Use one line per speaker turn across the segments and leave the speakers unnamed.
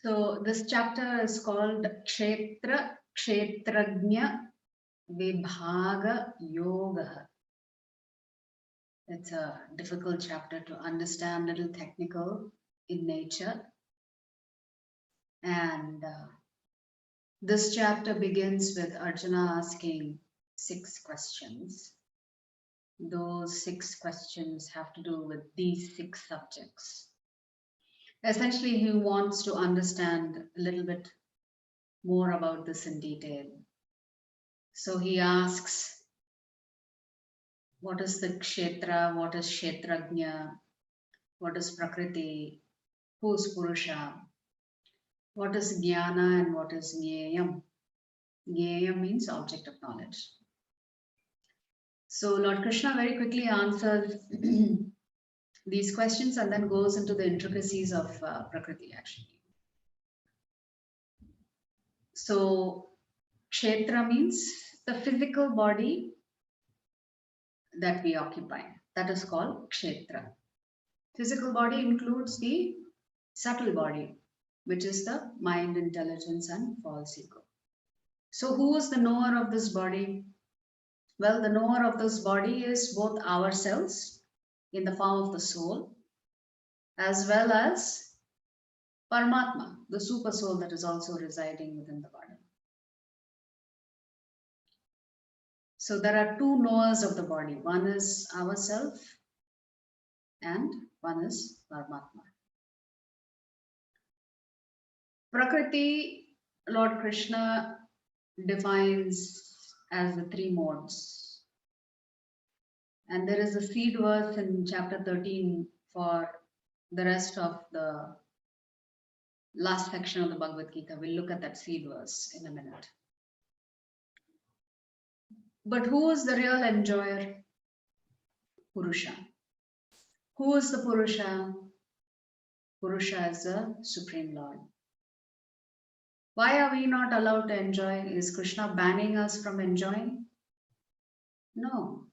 So this chapter is called Kshetra Kshetrajna Vibhaga Yoga. It's a difficult chapter to understand, little technical in nature. And this chapter begins with Arjuna asking 6 questions. Those 6 questions have to do with these 6 subjects. Essentially, he wants to understand a little bit more about this in detail. So he asks, what is the kshetra? What is kshetrajna? What is prakriti? Who is purusha? What is jnana and what is jneyam? Jneyam means object of knowledge. So Lord Krishna very quickly answers these questions and then goes into the intricacies of prakriti actually. So kshetra means the physical body that we occupy. That is called kshetra. Physical body includes the subtle body, which is the mind, intelligence, and false ego. So who is the knower of this body? Well, the knower of this body is both ourselves in the form of the soul, as well as Paramatma, the super soul that is also residing within the body. So there are 2 knowers of the body. One is ourself and one is Paramatma. Prakriti, Lord Krishna defines as the 3 modes. And there is a seed verse in chapter 13 for the rest of the last section of the Bhagavad Gita. We'll look at that seed verse in a minute. But who is the real enjoyer? Purusha. Who is the Purusha? Purusha is the Supreme Lord. Why are we not allowed to enjoy? Is Krishna banning us from enjoying? No.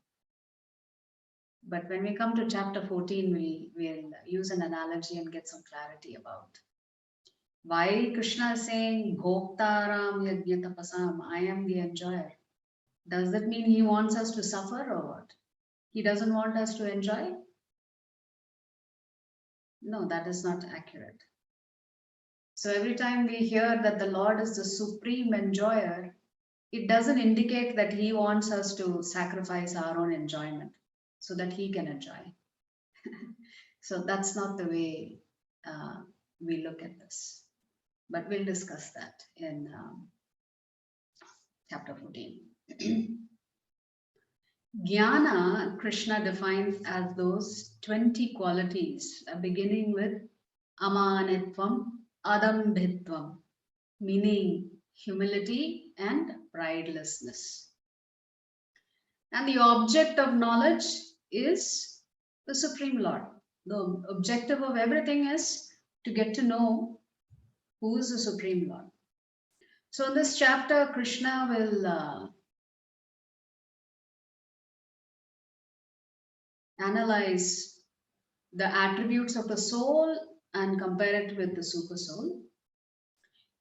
But when we come to chapter 14, we'll use an analogy and get some clarity about why Krishna is saying, Bhoktaram yajna tapasam, I am the enjoyer. Does that mean he wants us to suffer or what? He doesn't want us to enjoy? No, that is not accurate. So every time we hear that the Lord is the supreme enjoyer, it doesn't indicate that he wants us to sacrifice our own enjoyment so that he can enjoy. So that's not the way we look at this. But we'll discuss that in chapter 14. Jnana, Krishna defines as those 20 qualities, beginning with amanitvam, adambhitvam, meaning humility and pridelessness. And the object of knowledge is the Supreme Lord. The objective of everything is to get to know who is the Supreme Lord. So in this chapter, Krishna will analyze the attributes of the soul and compare it with the super soul.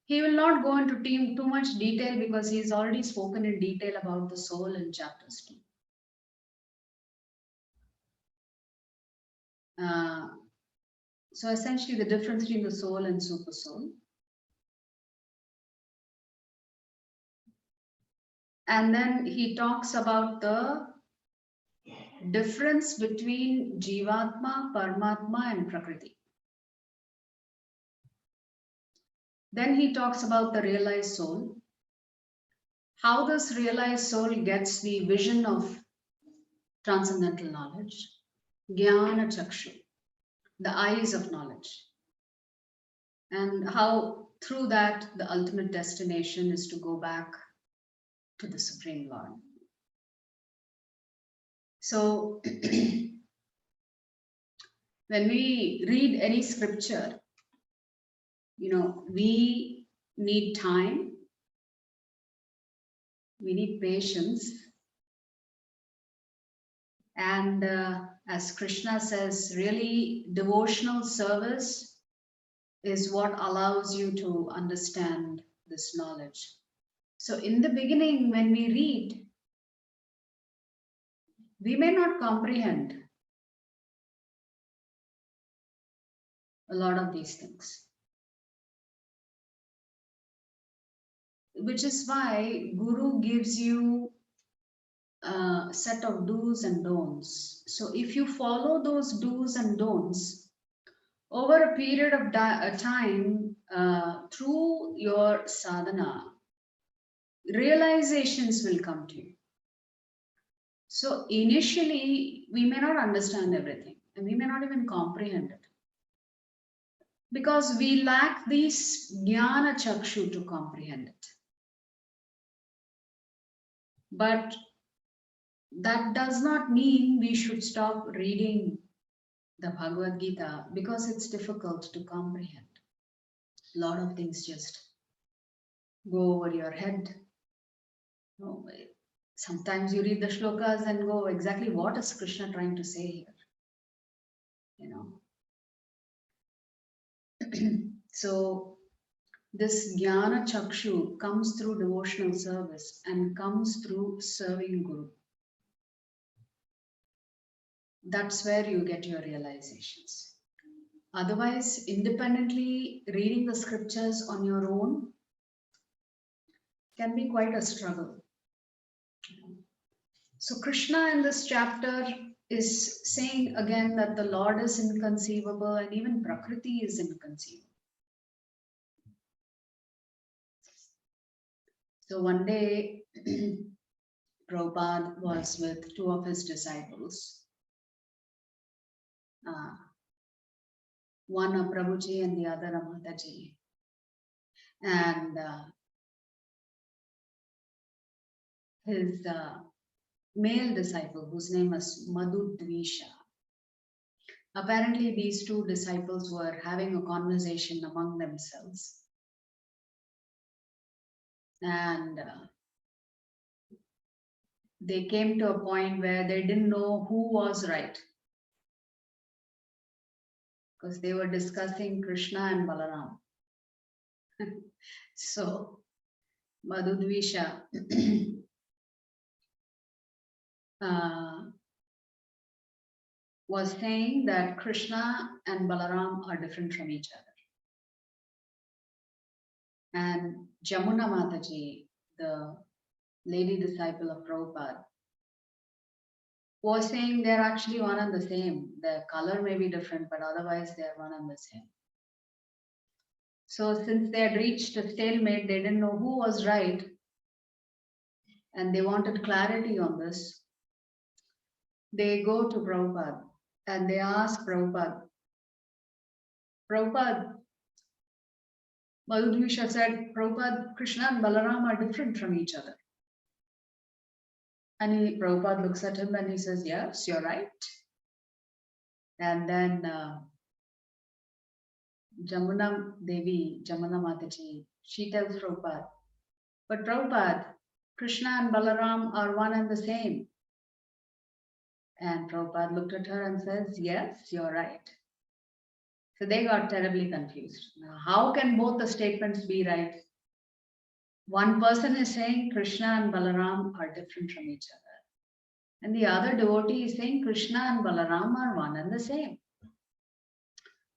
He will not go into too much detail because he's already spoken in detail about the soul in chapters 2. So essentially the difference between the soul and super soul. And then he talks about the difference between Jivatma, Paramatma and Prakriti. Then he talks about the realized soul, how this realized soul gets the vision of transcendental knowledge, Jnana Chakshu, the eyes of knowledge, and how through that the ultimate destination is to go back to the Supreme Lord. So when we read any scripture, we need time, we need patience, and as Krishna says, really devotional service is what allows you to understand this knowledge. So in the beginning, when we read, we may not comprehend a lot of these things, which is why Guru gives you a set of do's and don'ts. So if you follow those do's and don'ts over a period of time through your sadhana, realizations will come to you. So initially, we may not understand everything and we may not even comprehend it because we lack this jnana chakshu to comprehend it. But that does not mean we should stop reading the Bhagavad Gita because it's difficult to comprehend. A lot of things just go over your head. No, sometimes you read the shlokas and go, exactly what is Krishna trying to say here? You know. So this jnana chakshu comes through devotional service and comes through serving Guru. That's where you get your realizations. Otherwise, independently reading the scriptures on your own can be quite a struggle. So Krishna in this chapter is saying again that the Lord is inconceivable and even Prakriti is inconceivable. So one day, Prabhupada was with two of his disciples, one a Prabhuji and the other a Mataji. And his male disciple, whose name was Navadvipa. Apparently, these two disciples were having a conversation among themselves. And they came to a point where they didn't know who was right. Because they were discussing Krishna and Balaram. So, Navadvipa was saying that Krishna and Balaram are different from each other. And Jamuna Mataji, the lady disciple of Prabhupada, was saying they're actually one and the same. The color may be different, but otherwise they're one and the same. So since they had reached a stalemate, they didn't know who was right, and they wanted clarity on this. They go to Prabhupada and they ask Prabhupada, Navadvipa said, Prabhupada, Krishna and Balaram are different from each other. And Prabhupada looks at him and he says, yes, you're right. And then Jamuna Mataji, she tells Prabhupada, but Prabhupada, Krishna and Balaram are one and the same. And Prabhupada looked at her and says, yes, you're right. So they got terribly confused. Now, how can both the statements be right? One person is saying Krishna and Balaram are different from each other. And the other devotee is saying Krishna and Balaram are one and the same.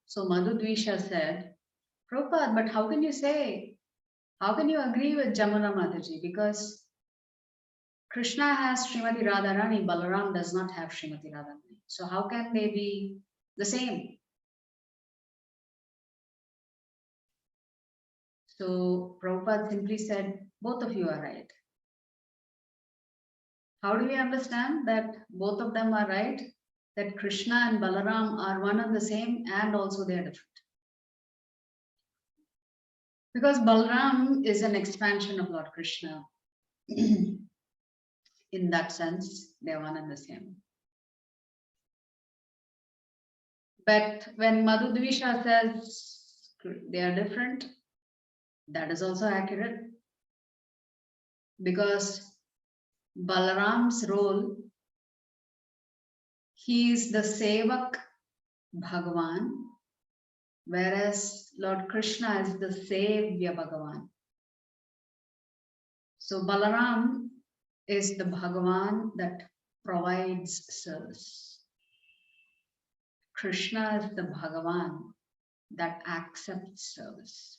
So Navadvipa said, Prabhupada, but how can you agree with Jamuna Mataji? Because Krishna has Srimati Radharani, Balaram does not have Srimati Radharani. So how can they be the same? So Prabhupada simply said, both of you are right. How do we understand that both of them are right? That Krishna and Balaram are one and the same and also they are different. Because Balaram is an expansion of Lord Krishna. In that sense, they are one and the same. But when Navadvipa says they are different, that is also accurate. Because Balaram's role, he is the Sevak Bhagavan, whereas Lord Krishna is the Sevya Bhagavan. So Balaram is the Bhagavan that provides service. Krishna is the Bhagavan that accepts service.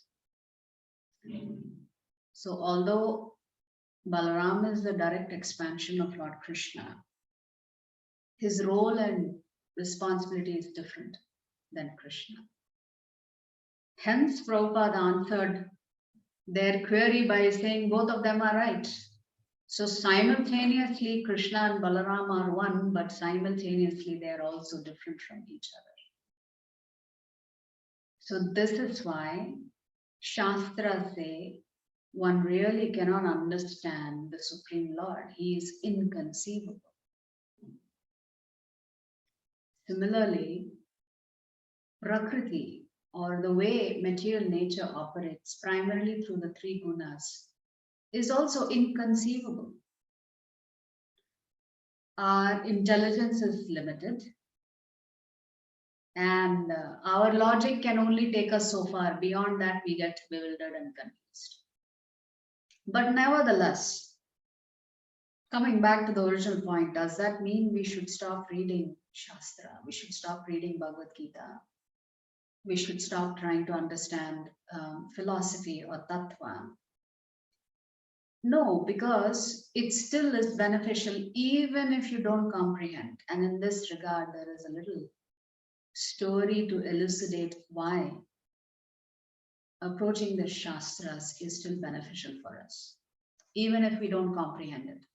So although Balaram is the direct expansion of Lord Krishna, his role and responsibility is different than Krishna. Hence, Prabhupada answered their query by saying both of them are right. So simultaneously, Krishna and Balaram are one, but simultaneously they are also different from each other. So this is why Shastras say one really cannot understand the Supreme Lord. He is inconceivable. Similarly, Prakriti, or the way material nature operates primarily through the three gunas, is also inconceivable. Our intelligence is limited, and our logic can only take us so far. Beyond that, we get bewildered and confused. But nevertheless, coming back to the original point, does that mean we should stop reading Shastra? We should stop reading Bhagavad Gita? We should stop trying to understand philosophy or tattva? No, because it still is beneficial even if you don't comprehend. And in this regard, there is a little story to elucidate why approaching the Shastras is still beneficial for us, even if we don't comprehend it.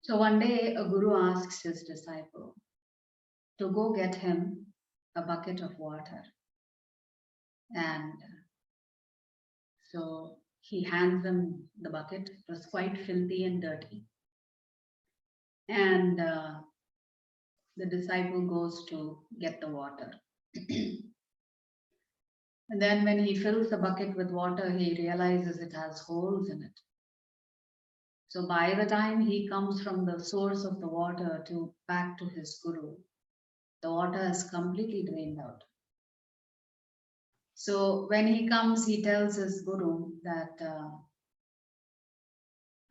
So one day a guru asks his disciple to go get him a bucket of water. And so he hands him the bucket. It was quite filthy and dirty. And the disciple goes to get the water. And then when he fills the bucket with water, he realizes it has holes in it. So by the time he comes from the source of the water to back to his guru, the water has completely drained out. So when he comes, he tells his guru that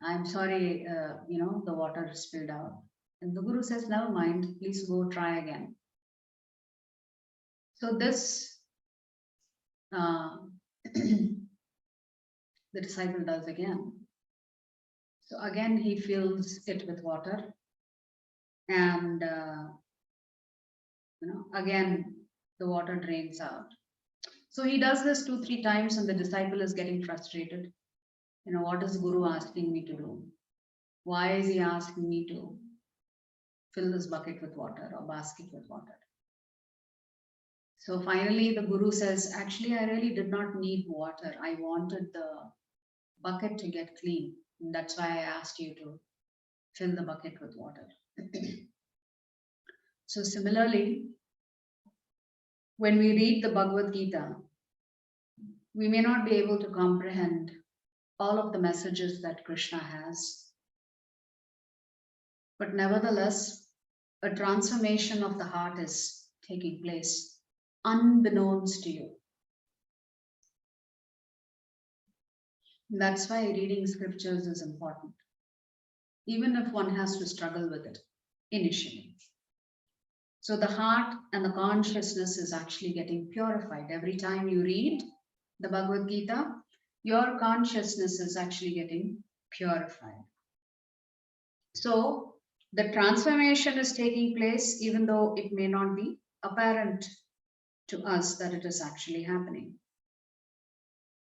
I'm sorry, the water spilled out. And the guru says, never mind, please go try again. So this, the disciple does again. So again, he fills it with water. And, again, the water drains out. So he does this 2-3 times and the disciple is getting frustrated. What is Guru asking me to do? Why is he asking me to fill this bucket with water or basket with water? So finally the Guru says, actually, I really did not need water. I wanted the bucket to get clean. And that's why I asked you to fill the bucket with water. So similarly, when we read the Bhagavad Gita, we may not be able to comprehend all of the messages that Krishna has. But nevertheless, a transformation of the heart is taking place unbeknownst to you. That's why reading scriptures is important, even if one has to struggle with it initially. So the heart and the consciousness is actually getting purified. Every time you read the Bhagavad Gita, your consciousness is actually getting purified. So the transformation is taking place even though it may not be apparent to us that it is actually happening.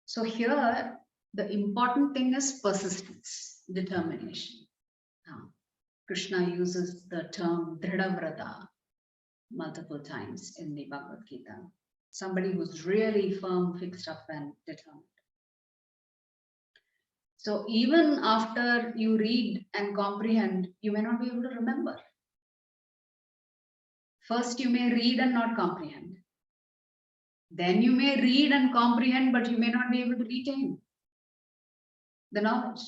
So here, the important thing is persistence, determination. Krishna uses the term Dhrida-vrata multiple times in the Bhagavad Gita. Somebody who's really firm, fixed up and determined. So even after you read and comprehend, you may not be able to remember. First, you may read and not comprehend. Then you may read and comprehend, but you may not be able to retain the knowledge.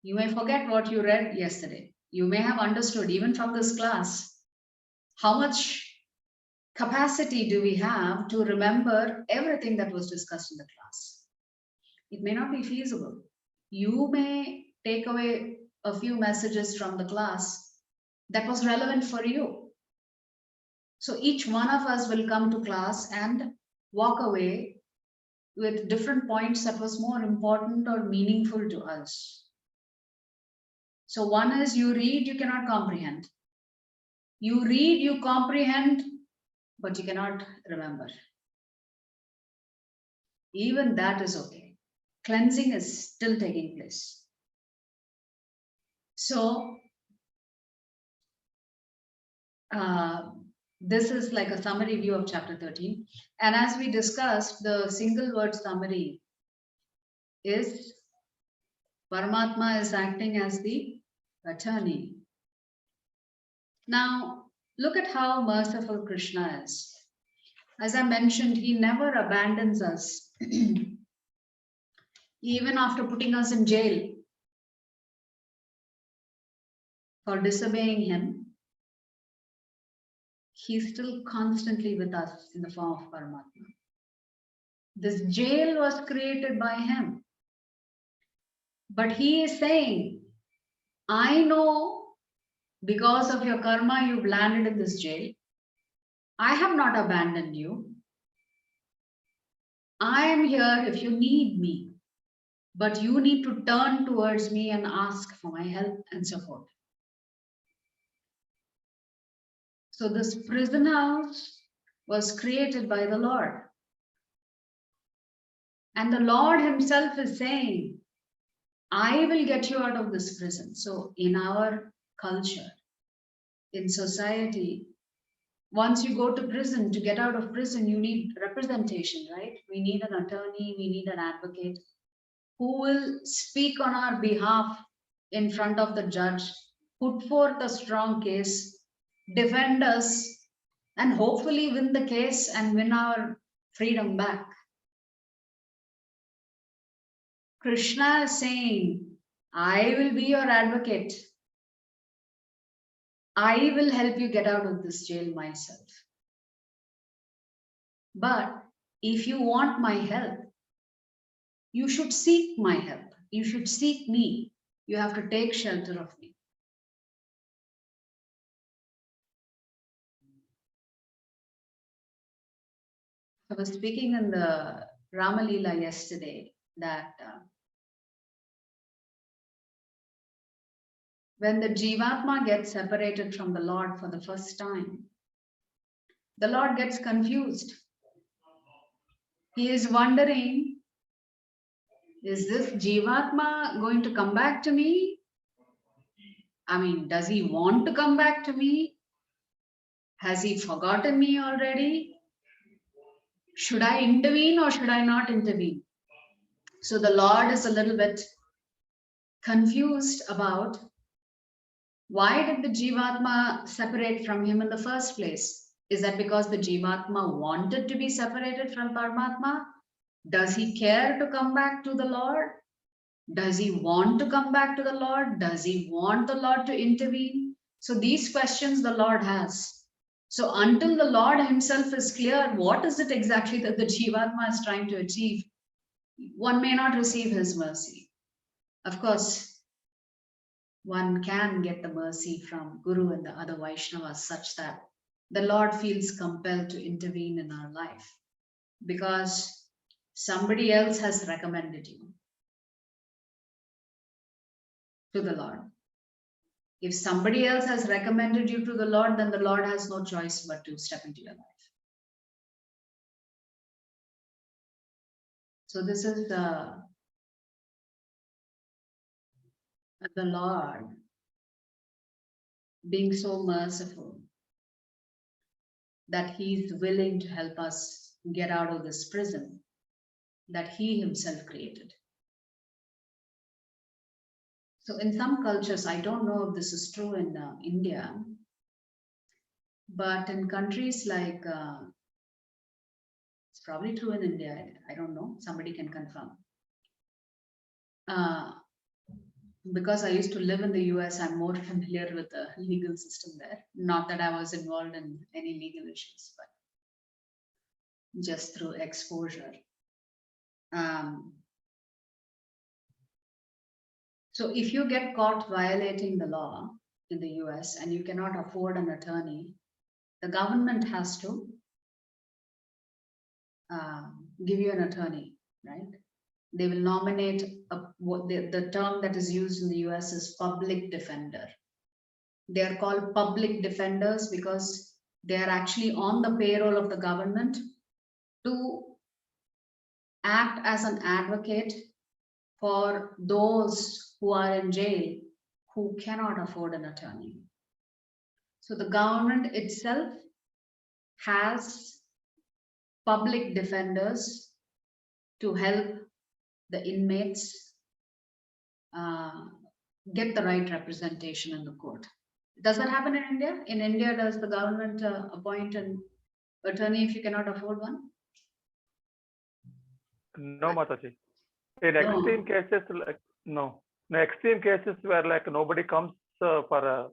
You may forget what you read yesterday. You may have understood, even from this class, how much capacity do we have to remember everything that was discussed in the class? It may not be feasible. You may take away a few messages from the class that was relevant for you. So each one of us will come to class and walk away with different points that was more important or meaningful to us. So one is you read, you cannot comprehend. You read, you comprehend, but you cannot remember. Even that is okay. Cleansing is still taking place. So this is like a summary view of chapter 13. And as we discussed, the single word summary is Paramatma is acting as the attorney. Now, look at how merciful Krishna is. As I mentioned, he never abandons us. Even after putting us in jail for disobeying him, he's still constantly with us in the form of Paramatma. This jail was created by him. But he is saying, I know because of your karma, you've landed in this jail. I have not abandoned you. I am here if you need me. But you need to turn towards me and ask for my help and support. So this prison house was created by the Lord. And the Lord himself is saying, I will get you out of this prison. So in our culture, in society, once you go to prison, to get out of prison, you need representation, right? We need an attorney, we need an advocate who will speak on our behalf in front of the judge, put forth a strong case, defend us, and hopefully win the case and win our freedom back. Krishna is saying, I will be your advocate. I will help you get out of this jail myself. But if you want my help, you should seek my help. You should seek me. You have to take shelter of me. I was speaking in the Rama Leela yesterday that when the Jivatma gets separated from the Lord for the first time, the Lord gets confused. He is wondering, is this Jivatma going to come back to me? I mean, does he want to come back to me? Has he forgotten me already? Should I intervene or should I not intervene? So the Lord is a little bit confused about why did the Jivatma separate from him in the first place? Is that because the Jivatma wanted to be separated from Paramatma? Does he care to come back to the Lord? Does he want to come back to the Lord? Does he want the Lord to intervene? So these questions the Lord has. So until the Lord himself is clear, what is it exactly that the Jivatma is trying to achieve? One may not receive his mercy. Of course, one can get the mercy from Guru and the other Vaishnavas such that the Lord feels compelled to intervene in our life because somebody else has recommended you to the Lord. If somebody else has recommended you to the Lord, then the Lord has no choice but to step into your life. So this is the Lord being so merciful that he is willing to help us get out of this prison that he himself created. So in some cultures, I don't know if this is true in India, but in countries like, it's probably true in India, I don't know, somebody can confirm. Because I used to live in the US, I'm more familiar with the legal system there. Not that I was involved in any legal issues, but just through exposure. So if you get caught violating the law in the US and you cannot afford an attorney, the government has to give you an attorney, right? They will nominate the term that is used in the US is public defender. They are called public defenders because they are actually on the payroll of the government to act as an advocate for those who are in jail who cannot afford an attorney. So the government itself has public defenders to help the inmates get the right representation in the court. Does that happen in India? In India, does the government appoint an attorney if you cannot afford one?
No, Mataji. In extreme cases, like no. In extreme cases where like nobody comes for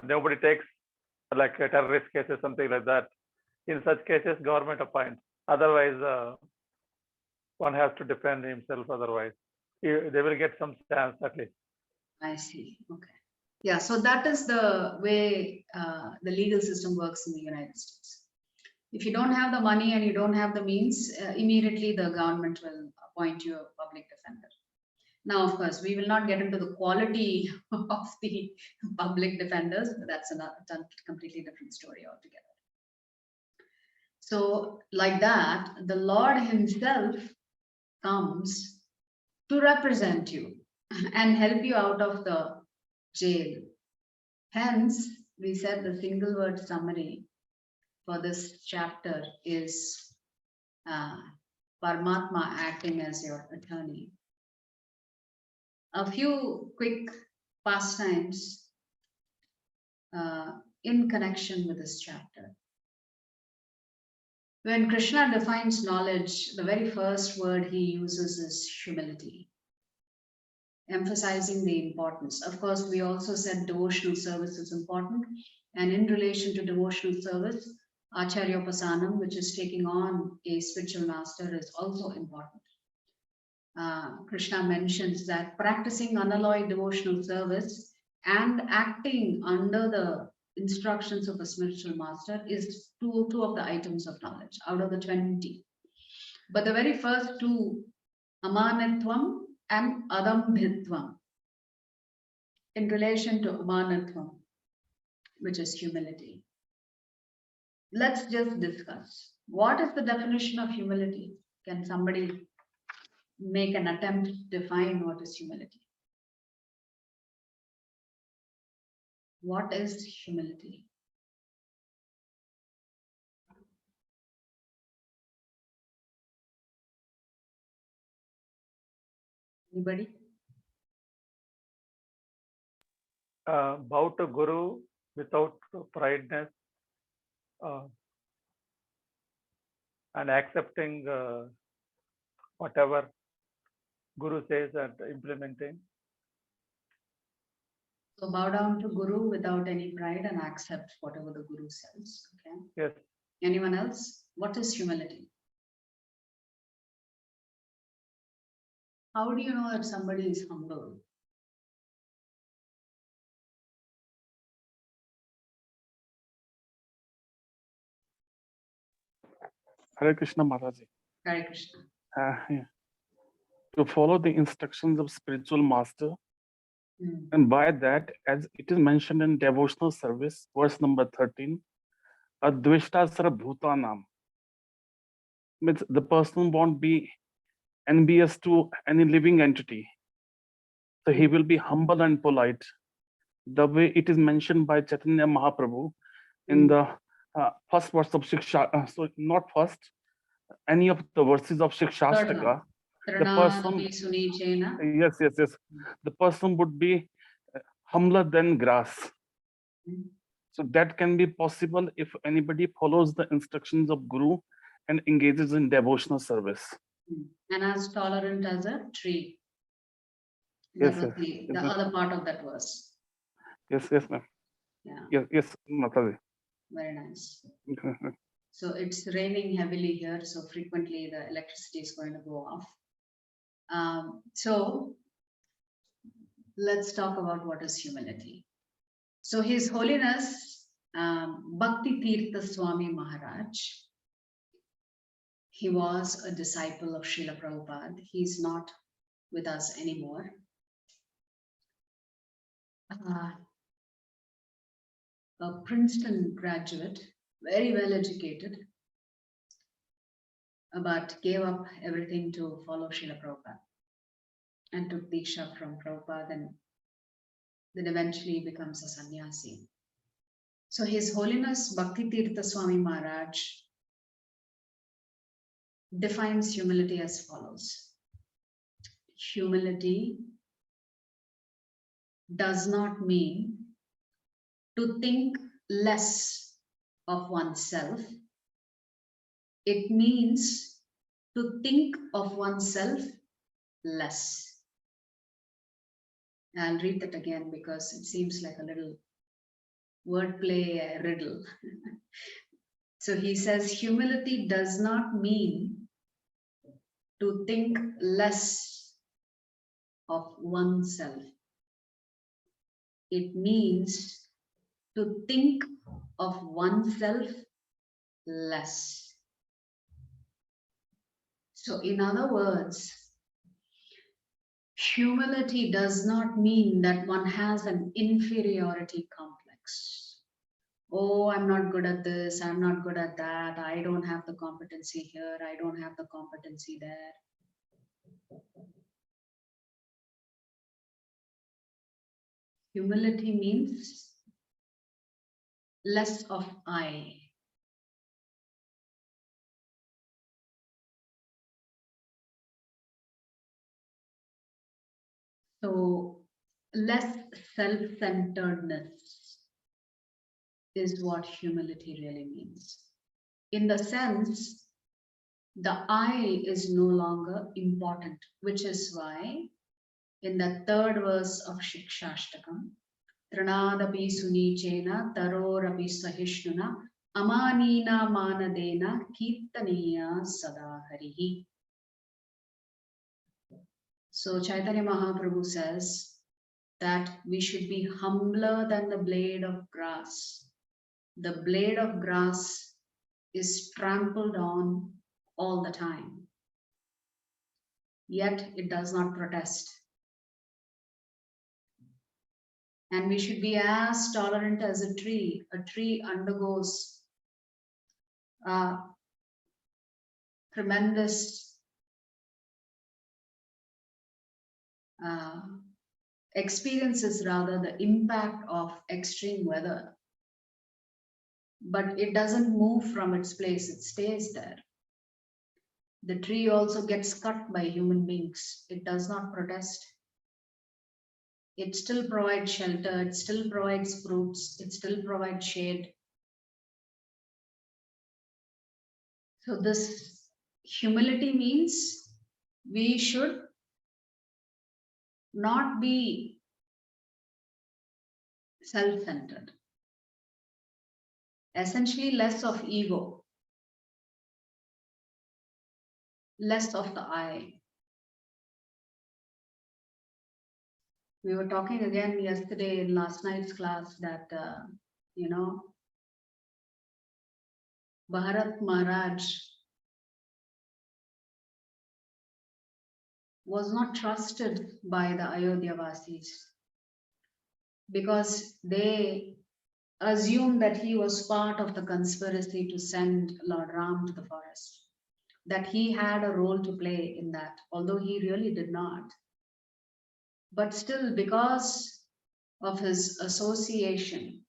nobody takes like a terrorist cases, something like that. In such cases, government appoints. Otherwise, one has to defend himself. Otherwise, they will get some chance at least.
I see. Okay. Yeah. So that is the way the legal system works in the United States. If you don't have the money and you don't have the means, immediately the government will appoint you a public defender. Now, of course, we will not get into the quality of the public defenders. That's a completely different story altogether. So like that, the Lord himself comes to represent you and help you out of the jail. Hence, we said the single word summary for this chapter is Paramatma acting as your attorney. A few quick pastimes in connection with this chapter. When Krishna defines knowledge, the very first word he uses is humility, emphasizing the importance. Of course, we also said devotional service is important. And in relation to devotional service, Acharyopasanam, which is taking on a spiritual master, is also important. Krishna mentions that practicing unalloyed devotional service and acting under the instructions of a spiritual master is two of the items of knowledge out of the 20. But the very first two, amanatvam and adambhitvam, in relation to amanatvam, which is humility. Let's just discuss. What is the definition of humility? Can somebody make an attempt to define what is humility? What is humility? Anybody?
Bow to Guru without prideness and accepting whatever Guru says and implementing.
So bow down to Guru without any pride and accept whatever the Guru says. Okay.
Yes.
Anyone else? What is humility? How do you know that somebody is humble?
Hare Krishna Maharaji.
Hare Krishna.
Yeah. To follow the instructions of spiritual master, and by that, as it is mentioned in devotional service, verse number 13, Advishta Sarabhutanam, means the person won't be envious to any living entity. So he will be humble and polite. The way it is mentioned by Chaitanya Mahaprabhu in the first verse of Shiksha, so not first, any of the verses of Shikshashtaka, the person, yes, the person would be humbler than grass. So that can be possible if anybody follows the instructions of Guru and engages in devotional service.
And as tolerant as a tree.
Yes,
the other part of that verse.
Yes, ma'am.
Yeah.
Yes, Mataji.
Very nice. So it's raining heavily here, so frequently the electricity is going to go off. So let's talk about what is humility. So His Holiness Bhakti Tirtha Swami Maharaj, he was a disciple of Srila Prabhupada. He's not with us anymore. A Princeton graduate, very well educated, but gave up everything to follow Srila Prabhupada and took Diksha from Prabhupada and then eventually becomes a sannyasi. So His Holiness Bhakti Tirtha Swami Maharaj defines humility as follows. Humility does not mean to think less of oneself. It means to think of oneself less. I'll read that again because it seems like a little wordplay riddle. So he says, humility does not mean to think less of oneself. It means to think of oneself less. So in other words, humility does not mean that one has an inferiority complex. Oh, I'm not good at this, I'm not good at that, I don't have the competency here, I don't have the competency there. Humility means less of I. So less self-centeredness is what humility really means. In the sense, the I is no longer important, which is why in the third verse of Shikshashtakam, Trinadapi Sunichena Tarorapi Sahishnuna Amanina Manadena Kirtaniya Sadaharihi. So Chaitanya Mahaprabhu says that we should be humbler than the blade of grass. The blade of grass is trampled on all the time, yet it does not protest. And we should be as tolerant as a tree. A tree undergoes tremendous experiences, rather, the impact of extreme weather. But it doesn't move from its place, it stays there. The tree also gets cut by human beings. It does not protest. It still provides shelter, it still provides fruits, it still provides shade. So this humility means we should not be self-centered. Essentially, less of ego, less of the I. We were talking again yesterday in last night's class that, Bharat Maharaj was not trusted by the Ayodhya Vasis because they assumed that he was part of the conspiracy to send Lord Ram to the forest, that he had a role to play in that, although he really did not. But still, because of his association,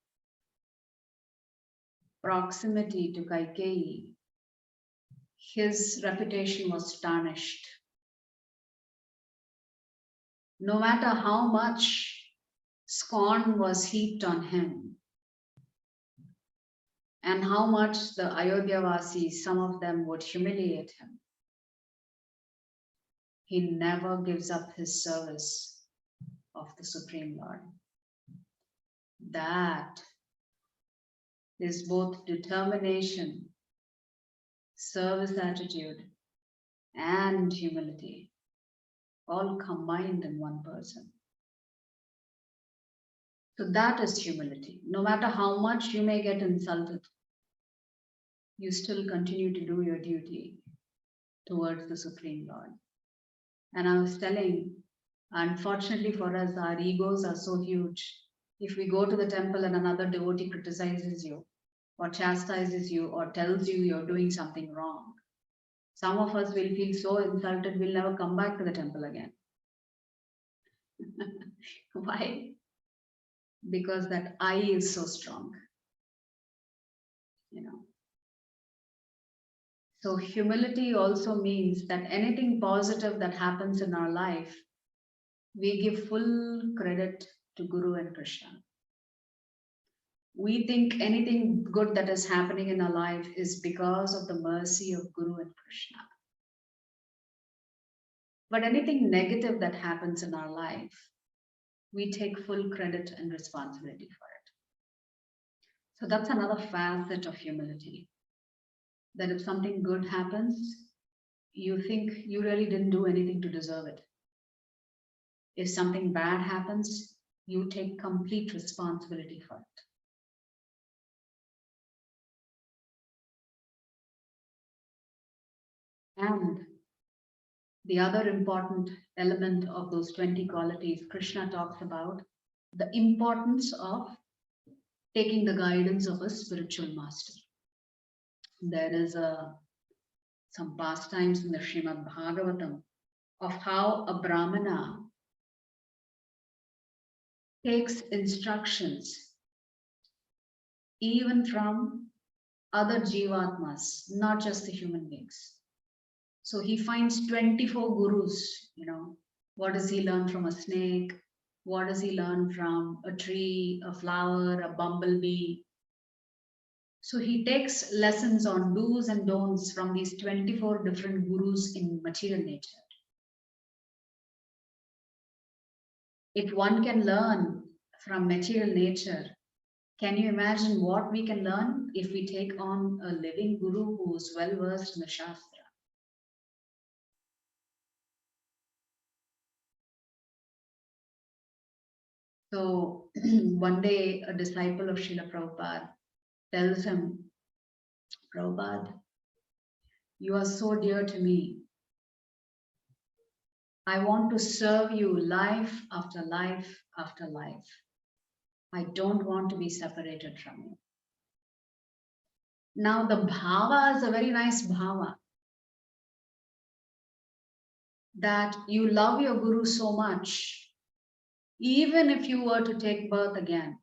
proximity to Kaikeyi, his reputation was tarnished. No matter how much scorn was heaped on him, and how much the Ayodhya Vasis, some of them would humiliate him, he never gives up his service of the Supreme Lord. That is both determination service attitude, and humility, all combined in one person. So that is humility. No matter how much you may get insulted, you still continue to do your duty towards the Supreme Lord. And I was telling, unfortunately for us, our egos are so huge. If we go to the temple and another devotee criticizes you, or chastises you, or tells you you're doing something wrong, some of us will feel so insulted we'll never come back to the temple again. Why? Because that I is so strong. So humility also means that anything positive that happens in our life, we give full credit to Guru and Krishna. We think anything good that is happening in our life is because of the mercy of Guru and Krishna. But anything negative that happens in our life, we take full credit and responsibility for it. So that's another facet of humility. That if something good happens, you think you really didn't do anything to deserve it. If something bad happens, you take complete responsibility for it. And the other important element of those 20 qualities, Krishna talks about the importance of taking the guidance of a spiritual master. There is some pastimes in the Srimad Bhagavatam of how a Brahmana takes instructions even from other jivatmas, not just the human beings. So he finds 24 gurus, what does he learn from a snake? What does he learn from a tree, a flower, a bumblebee? So he takes lessons on do's and don'ts from these 24 different gurus in material nature. If one can learn from material nature, can you imagine what we can learn if we take on a living guru who is well versed in the Shastra? So one day a disciple of Srila Prabhupada tells him, Prabhupada, you are so dear to me. I want to serve you life after life after life. I don't want to be separated from you. Now the bhava is a very nice bhava. That you love your guru so much, even if you were to take birth again,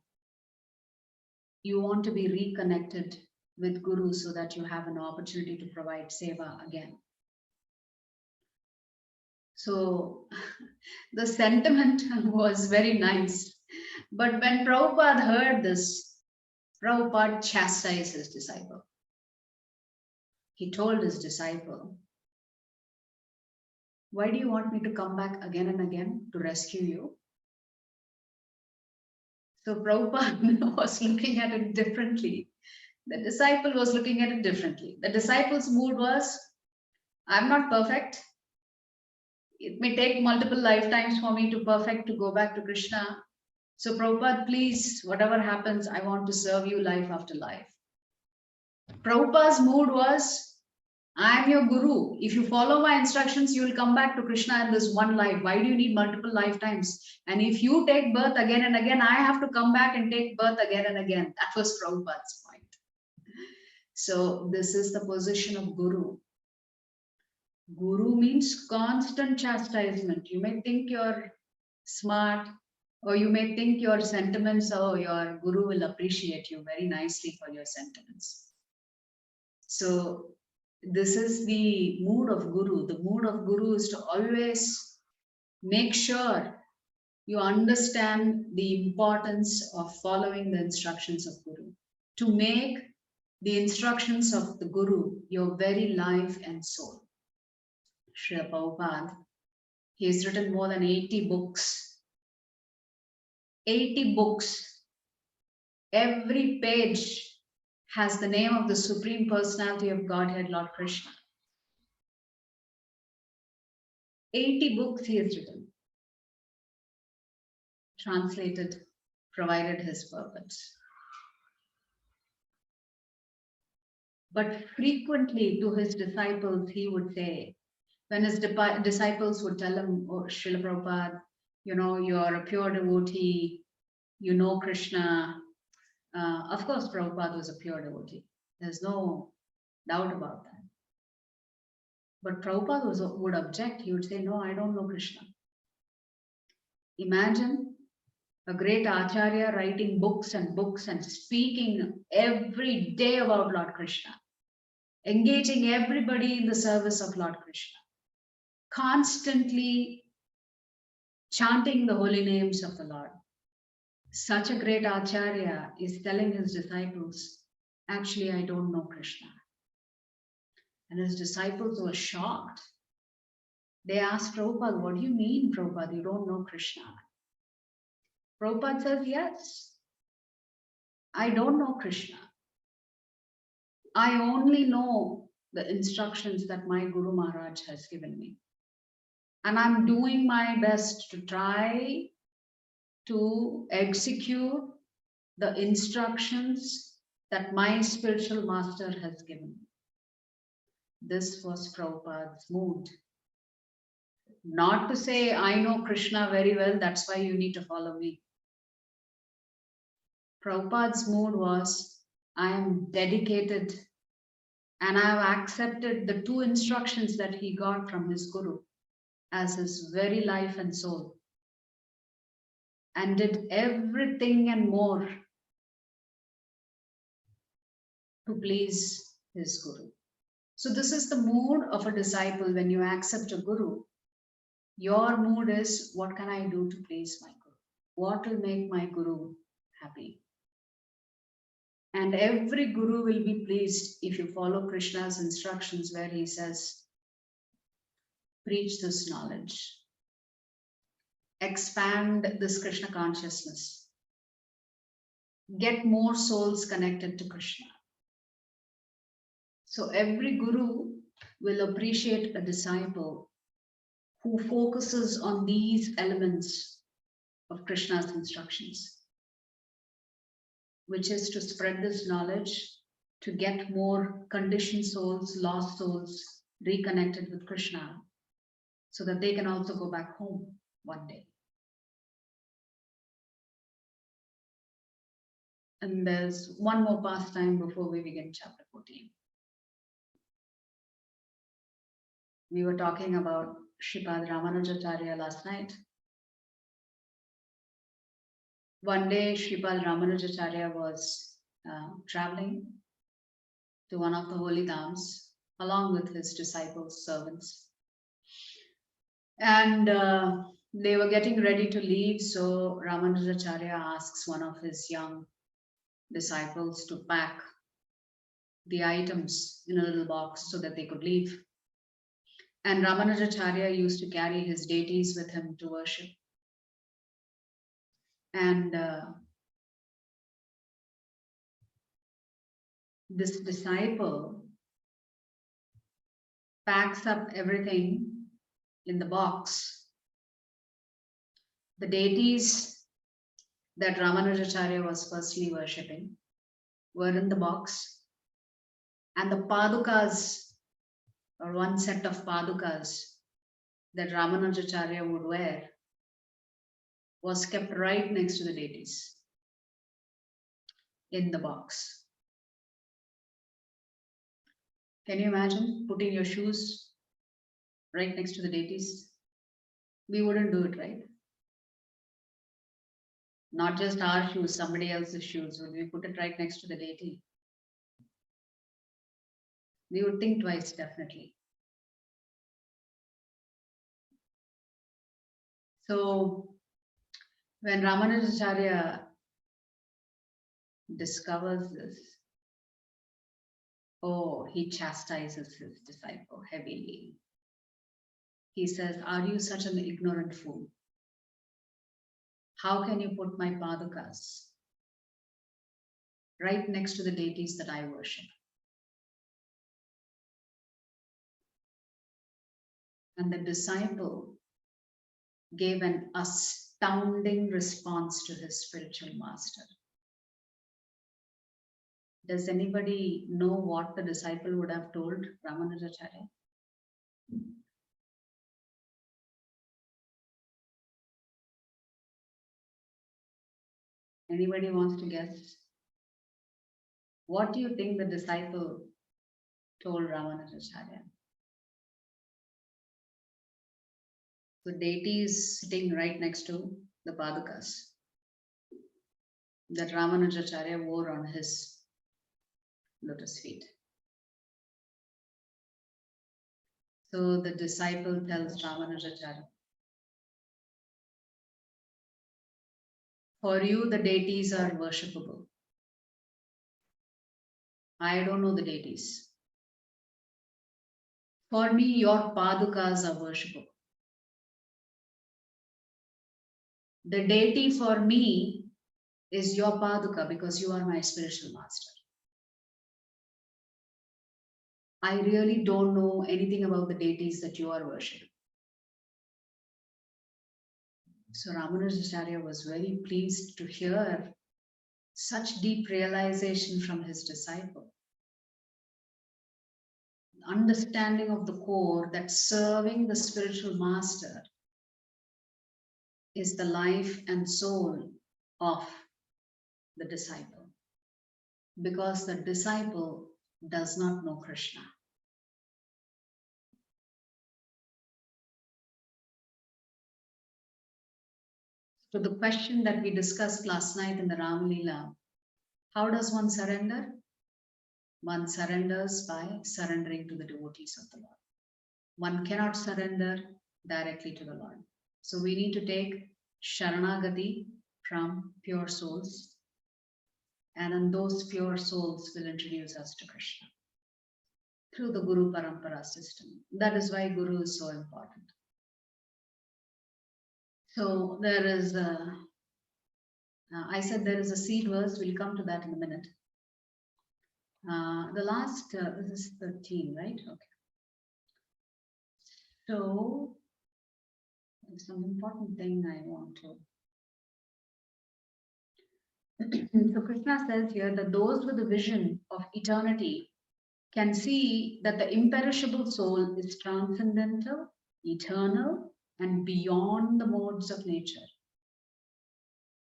you want to be reconnected with Guru so that you have an opportunity to provide seva again. So the sentiment was very nice. But when Prabhupada heard this, Prabhupada chastised his disciple. He told his disciple, why do you want me to come back again and again to rescue you? So Prabhupada was looking at it differently. The disciple was looking at it differently. The disciple's mood was, I'm not perfect. It may take multiple lifetimes for me to perfect to go back to Krishna. So Prabhupada, please, whatever happens, I want to serve you life after life. Prabhupada's mood was, I am your guru. If you follow my instructions, you will come back to Krishna in this one life. Why do you need multiple lifetimes? And if you take birth again and again, I have to come back and take birth again and again. That was Prabhupada's point. So this is the position of guru. Guru means constant chastisement. You may think you're smart, or you may think your sentiments, or your guru will appreciate you very nicely for your sentiments. So this is the mood of guru. The mood of guru is to always make sure you understand the importance of following the instructions of guru, to make the instructions of the guru your very life and soul. Srila Prabhupada, he has written more than 80 books. 80 books. Every page has the name of the Supreme Personality of Godhead, Lord Krishna. 80 books he has written, translated, provided his purpose. But frequently to his disciples, he would say, when his disciples would tell him, oh, Srila Prabhupada, you know, you're a pure devotee, you know Krishna. Of course, Prabhupada was a pure devotee. There's no doubt about that. But Prabhupada would object. He would say, no, I don't know Krishna. Imagine a great Acharya writing books and speaking every day about Lord Krishna, engaging everybody in the service of Lord Krishna, constantly chanting the holy names of the Lord. Such a great Acharya is telling his disciples, actually, I don't know Krishna. And his disciples were shocked. They asked Prabhupada, what do you mean, Prabhupada, you don't know Krishna? Prabhupada says, yes, I don't know Krishna. I only know the instructions that my Guru Maharaj has given me. And I'm doing my best to try to execute the instructions that my spiritual master has given me. This was Prabhupada's mood. Not to say, I know Krishna very well, that's why you need to follow me. Prabhupada's mood was, I am dedicated and I have accepted the two instructions that he got from his Guru as his very life and soul, and did everything and more to please his Guru. So this is the mood of a disciple when you accept a Guru. Your mood is, what can I do to please my Guru? What will make my Guru happy? And every Guru will be pleased if you follow Krishna's instructions where he says, preach this knowledge, expand this Krishna consciousness, get more souls connected to Krishna. So every Guru will appreciate a disciple who focuses on these elements of Krishna's instructions, which is to spread this knowledge, to get more conditioned souls, lost souls, reconnected with Krishna, so that they can also go back home one day. And there's one more pastime before we begin chapter 14. We were talking about Sripad Ramanujacharya last night. One day, Sripad Ramanujacharya was traveling to one of the holy dhams along with his disciples, servants. And they were getting ready to leave, so Ramanujacharya asks one of his young disciples to pack the items in a little box so that they could leave. And Ramanujacharya used to carry his deities with him to worship. And this disciple packs up everything in the box. The deities that Ramanujacharya was firstly worshipping were in the box, and the padukas, or one set of padukas that Ramanujacharya would wear, was kept right next to the deities in the box. Can you imagine putting your shoes right next to the deities? We wouldn't do it, right? Not just our shoes, somebody else's shoes. Would we put it right next to the deity? We would think twice, definitely. So when Ramanujacharya discovers this, oh, he chastises his disciple heavily. He says, are you such an ignorant fool? How can you put my padukas right next to the deities that I worship. And the disciple gave an astounding response to his spiritual master. Does anybody know what the disciple would have told Ramanujacharya? Anybody wants to guess? What do you think the disciple told Ramanujacharya? The deity is sitting right next to the Padukas that Ramanujacharya wore on his lotus feet. So the disciple tells Ramanujacharya, for you the deities are worshipable. I don't know the deities. For me, your Padukas are worshipable. The deity for me is your Paduka because you are my spiritual master. I really don't know anything about the deities that you are worshipping. So Ramanujacharya was very pleased to hear such deep realization from his disciple. Understanding of the core that serving the spiritual master is the life and soul of the disciple, because the disciple does not know Krishna. So the question that we discussed last night in the Ram Leela, how does one surrender? One surrenders by surrendering to the devotees of the Lord. One cannot surrender directly to the Lord. So we need to take Sharanagati from pure souls, and then those pure souls will introduce us to Krishna through the Guru Parampara system. That is why Guru is so important. So there is I said there is a seed verse. We'll come to that in a minute. The last, this is 13, right? Okay. So there's some important thing I want to. So Krishna says here that those with a vision of eternity can see that the imperishable soul is transcendental, eternal, and beyond the modes of nature.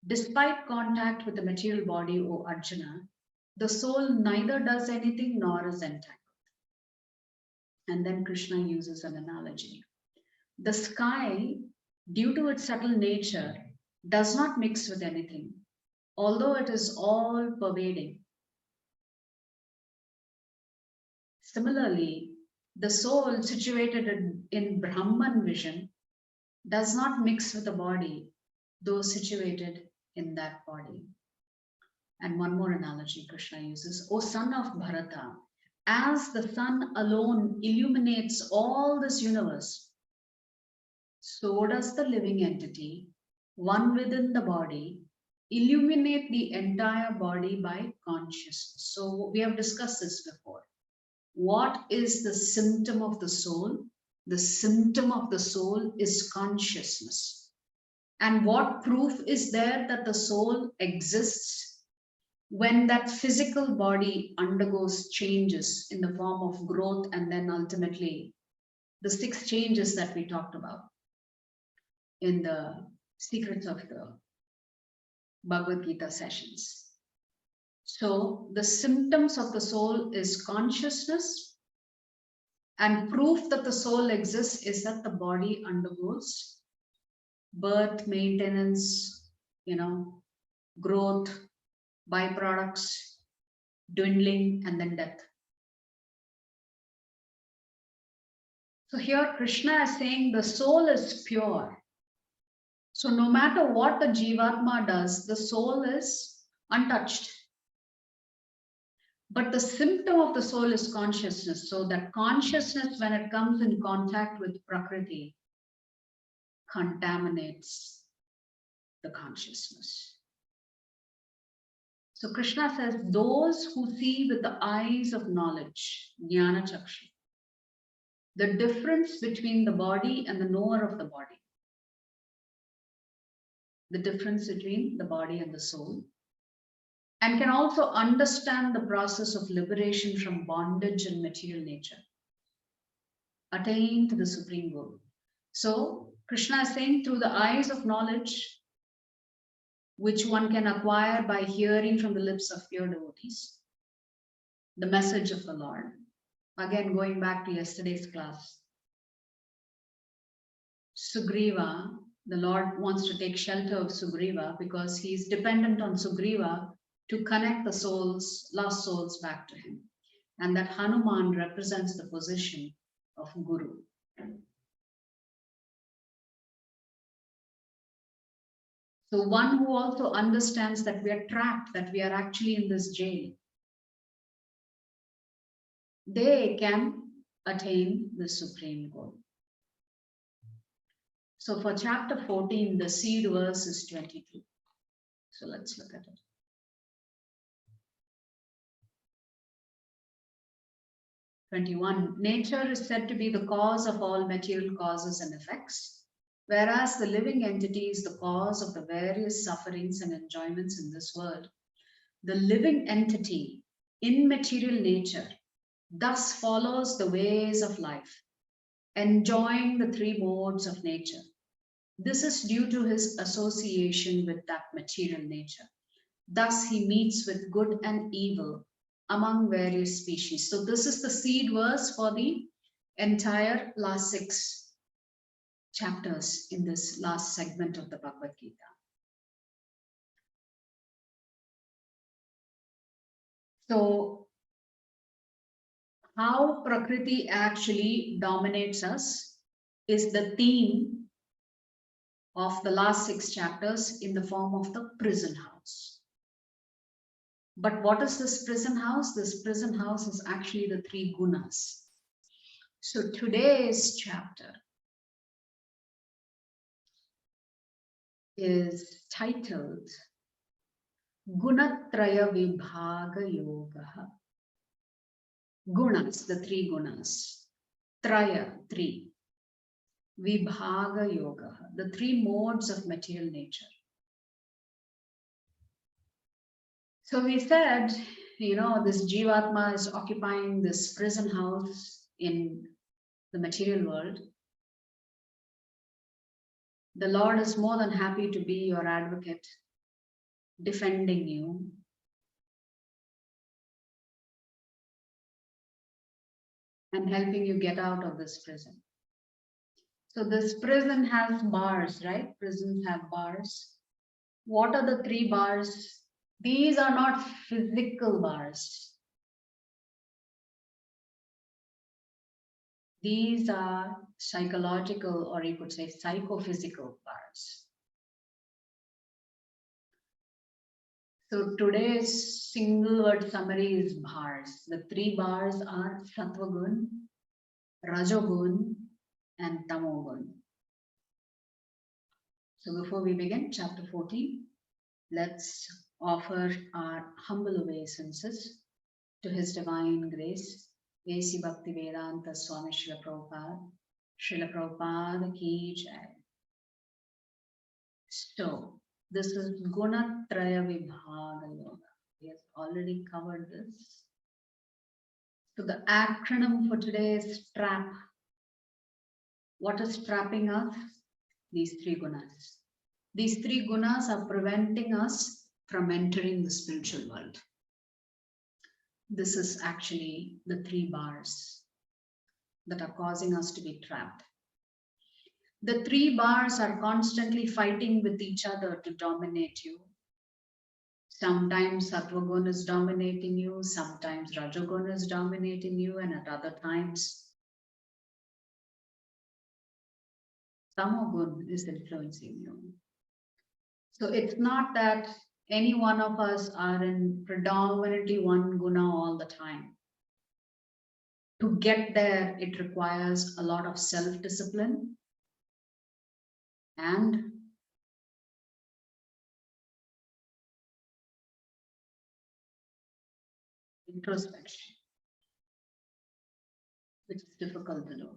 Despite contact with the material body, O Arjuna, the soul neither does anything nor is entangled. And then Krishna uses an analogy. The sky, due to its subtle nature, does not mix with anything, although it is all pervading. Similarly, the soul situated in Brahman vision does not mix with the body, though situated in that body. And one more analogy Krishna uses, O son of Bharata, as the sun alone illuminates all this universe, so does the living entity, one within the body, illuminate the entire body by consciousness. So we have discussed this before. What is the symptom of the soul? The symptom of the soul is consciousness. And what proof is there that the soul exists? When that physical body undergoes changes in the form of growth, and then ultimately the 6 changes that we talked about in the secrets of the Bhagavad Gita sessions. So the symptoms of the soul is consciousness, and proof that the soul exists is that the body undergoes birth, maintenance, growth, byproducts, dwindling, and then death. So here Krishna is saying the soul is pure. So no matter what the Jivatma does, the soul is untouched. But the symptom of the soul is consciousness. So that consciousness, when it comes in contact with Prakriti, contaminates the consciousness. So Krishna says, those who see with the eyes of knowledge, jnana chakshu, the difference between the body and the knower of the body, the difference between the body and the soul, and can also understand the process of liberation from bondage and material nature, attain to the supreme goal. So Krishna is saying, through the eyes of knowledge, which one can acquire by hearing from the lips of pure devotees, the message of the Lord. Again, going back to yesterday's class, Sugriva, the Lord wants to take shelter of Sugriva because he is dependent on Sugriva to connect the souls, lost souls, back to him. And that Hanuman represents the position of Guru. So one who also understands that we are trapped, that we are actually in this jail, they can attain the supreme goal. So for chapter 14, the seed verse is 22. So let's look at it. Nature is said to be the cause of all material causes and effects, whereas the living entity is the cause of the various sufferings and enjoyments in this world. The living entity in material nature thus follows the ways of life, enjoying the three modes of nature. This is due to his association with that material nature. Thus he meets with good and evil among various species. So this is the seed verse for the entire last 6 chapters in this last segment of the Bhagavad Gita. So how Prakriti actually dominates us is the theme of the last 6 chapters in the form of the prison house. But what is this prison house? This prison house is actually the 3 gunas. So today's chapter is titled Gunatraya Vibhaga Yoga. Gunas, the 3 gunas. Traya, 3. Vibhaga Yoga, the 3 modes of material nature. So we said, this Jivatma is occupying this prison house in the material world. The Lord is more than happy to be your advocate, defending you. And helping you get out of this prison. So this prison has bars, right? Prisons have bars. What are the 3 bars? These are not physical bars. These are psychological, or you could say psychophysical bars. So today's single word summary is bars. The 3 bars are Sattvagun, Rajogun, and Tamogun. So before we begin chapter 14, let's offer our humble obeisances to His Divine Grace, A.C. Bhaktivedanta Swami Srila Prabhupada Ki Jai. So this is Gunatraya Vibhaga Yoga. We have already covered this. So the acronym for today is TRAP. What is trapping us? These 3 gunas. These 3 gunas are preventing us from entering the spiritual world. This is actually the 3 bars that are causing us to be trapped. The 3 bars are constantly fighting with each other to dominate you. Sometimes Sattvagun is dominating you, sometimes Rajogun is dominating you, and at other times Tamogun is influencing you. So it's not that any one of us are in predominantly one guna all the time. To get there, it requires a lot of self-discipline and introspection, which is difficult to do.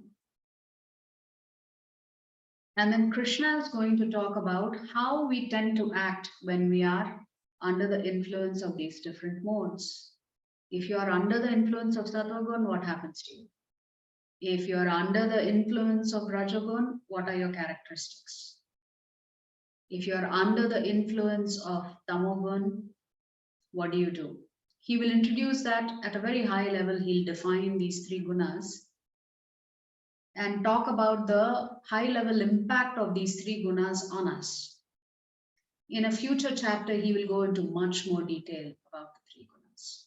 And then Krishna is going to talk about how we tend to act when we are under the influence of these different modes. If you are under the influence of Sattvagun, what happens to you? If you are under the influence of Rajagun, what are your characteristics? If you are under the influence of Tamogun, what do? He will introduce that at a very high level. He'll define these three gunas and talk about the high level impact of these three gunas on us. In a future chapter, he will go into much more detail about the three gunas.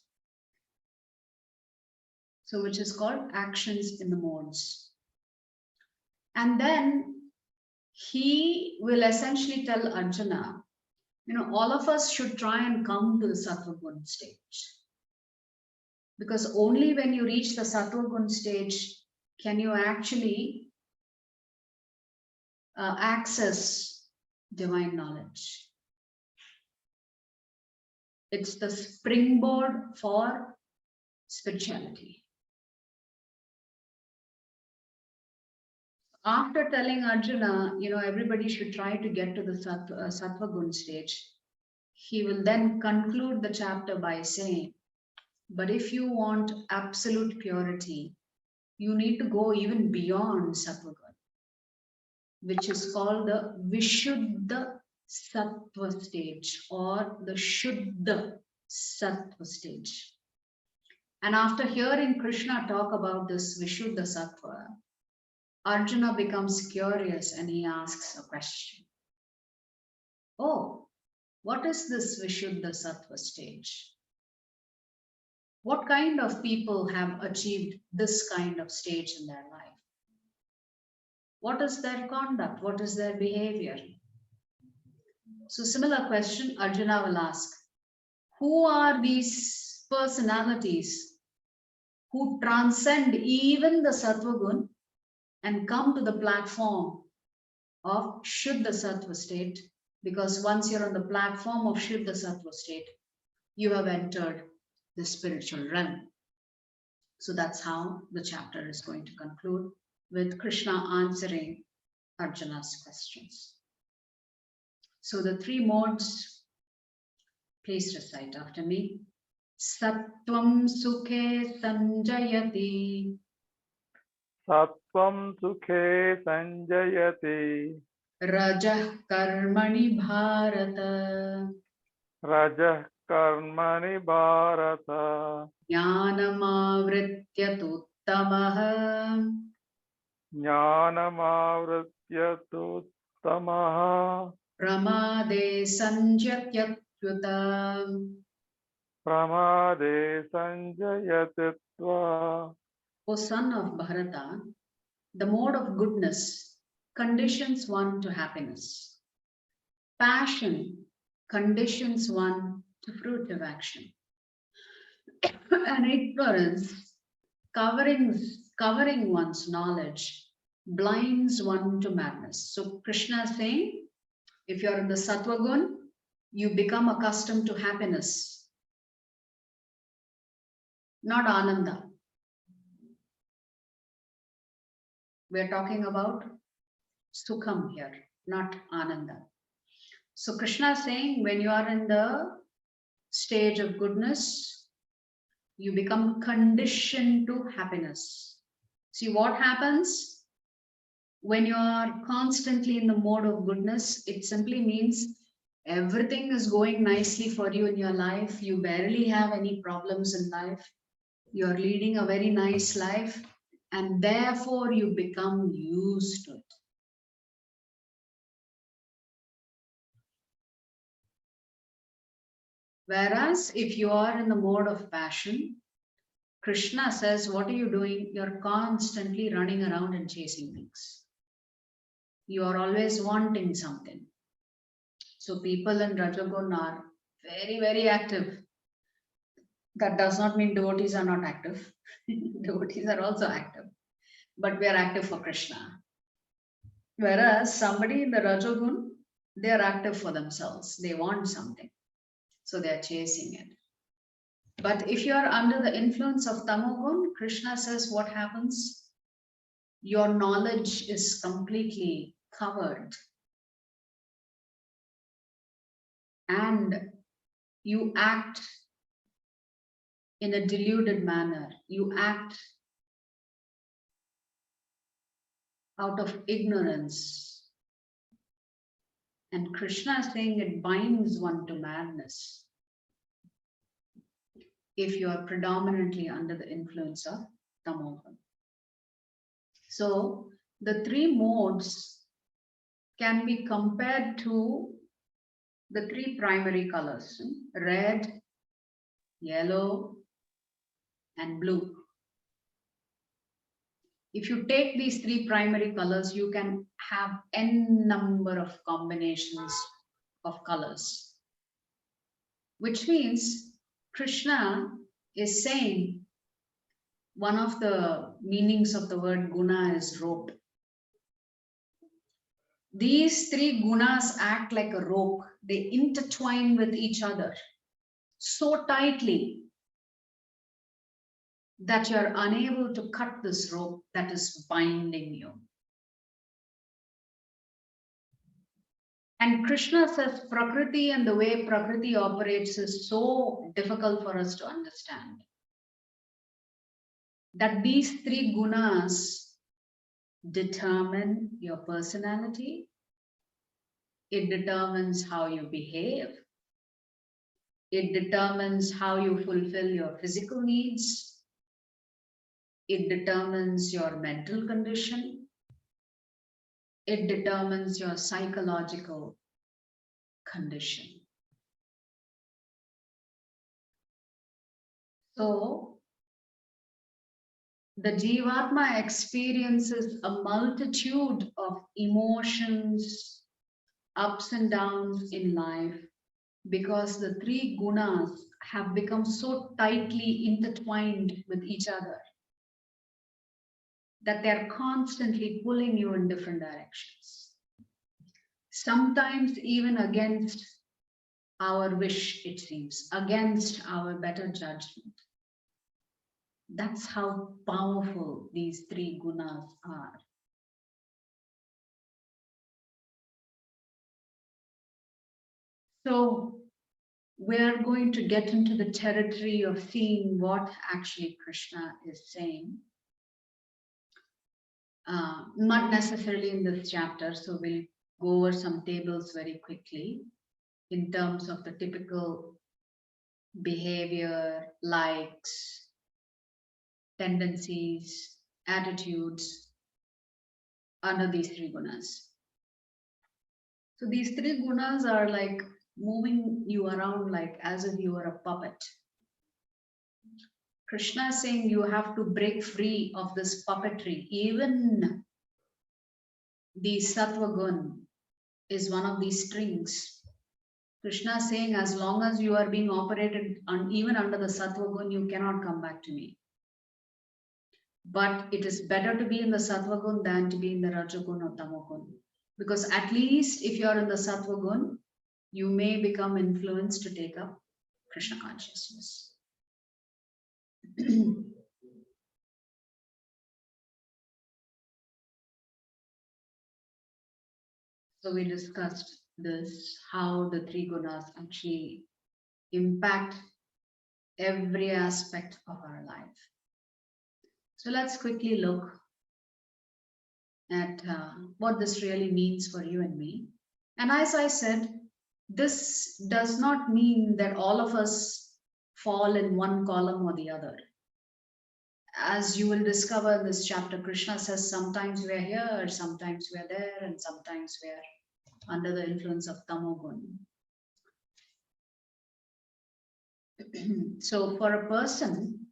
So, which is called actions in the modes. And then he will essentially tell Arjuna, all of us should try and come to the Sattva-gun stage. Because only when you reach the Sattva-gun stage can you actually access divine knowledge. It's the springboard for spirituality. After telling Arjuna, everybody should try to get to the Sattva-gun stage, he will then conclude the chapter by saying, but if you want absolute purity, you need to go even beyond Sattva-gun, which is called the Vishuddha Sattva stage or the Shuddha Sattva stage. And after hearing Krishna talk about this Vishuddha Sattva, Arjuna becomes curious and he asks a question. Oh, what is this Vishuddha Sattva stage? What kind of people have achieved this kind of stage in their life? What is their conduct? What is their behavior? So similar question Arjuna will ask. Who are these personalities who transcend even the Sattva-gun and come to the platform of Shuddha Sattva state? Because once you're on the platform of Shuddha Sattva state, you have entered the spiritual realm. So that's how the chapter is going to conclude, with Krishna answering Arjuna's questions. So the three modes, please recite after me. Sattvam sukhe sanjayati.
Sattvam sukhe sanjayati.
Rajah karmani bharata.
Rajah karmani bharata.
Jnanamavritya tuttamaha.
Jnanamavritya tuttamaha.
Pramade sanjatyatvyuta.
Pramade sanjayatitva.
O son of Bharata, the mode of goodness conditions one to happiness. Passion conditions one to fruitive action. And ignorance, covering one's knowledge, blinds one to madness. So Krishna is saying, if you're in the Sattva-gun, you become accustomed to happiness, not Ananda. We're talking about Sukham here, not Ananda. So Krishna is saying, when you are in the stage of goodness, you become conditioned to happiness. See what happens when you are constantly in the mode of goodness? It simply means everything is going nicely for you in your life. You barely have any problems in life. You're leading a very nice life, and therefore you become used to it. Whereas if you are in the mode of passion, Krishna says, what are you doing? You're constantly running around and chasing things. You are always wanting something. So people in Rajagun are very, very active. That does not mean devotees are not active. Devotees are also active. But we are active for Krishna. Whereas somebody in the Rajagun, they are active for themselves. They want something. So they are chasing it. But if you are under the influence of tamogun, Krishna says what happens? Your knowledge is completely covered. And you act in a deluded manner. You act out of ignorance. And Krishna is saying it binds one to madness if you are predominantly under the influence of tamogun. So the three modes can be compared to the three primary colors: red, yellow, and blue. If you take these three primary colors, you can have n number of combinations of colors, which means Krishna is saying one of the meanings of the word guna is rope. These three gunas act like a rope. They intertwine with each other so tightly that you're unable to cut this rope that is binding you. And Krishna says Prakriti and the way Prakriti operates is so difficult for us to understand. That these three gunas determine your personality, it determines how you behave, it determines how you fulfill your physical needs, it determines your mental condition, it determines your psychological condition. So, the Jivatma experiences a multitude of emotions, ups and downs in life, because the three gunas have become so tightly intertwined with each other that they're constantly pulling you in different directions. Sometimes even against our wish, it seems, against our better judgment. That's how powerful these three gunas are. So we're going to get into the territory of seeing what actually Krishna is saying. Not necessarily in this chapter, so we'll go over some tables very quickly in terms of the typical behavior, likes, tendencies, attitudes under these three gunas. So these three gunas are like moving you around like as if you were a puppet. Krishna is saying you have to break free of this puppetry. Even the sattva gun is one of these strings. Krishna is saying as long as you are being operated on, even under the sattva gun, you cannot come back to me. But it is better to be in the sattva gun than to be in the rajagun or tamagun. Because at least if you are in the sattva gun, you may become influenced to take up Krishna consciousness. So we discussed this, how the three gunas actually impact every aspect of our life. So let's quickly look at what this really means for you and me. And as I said, this does not mean that all of us fall in one column or the other. As you will discover in this chapter, Krishna says sometimes we're here, sometimes we're there, and sometimes we're under the influence of tamogun. So for a person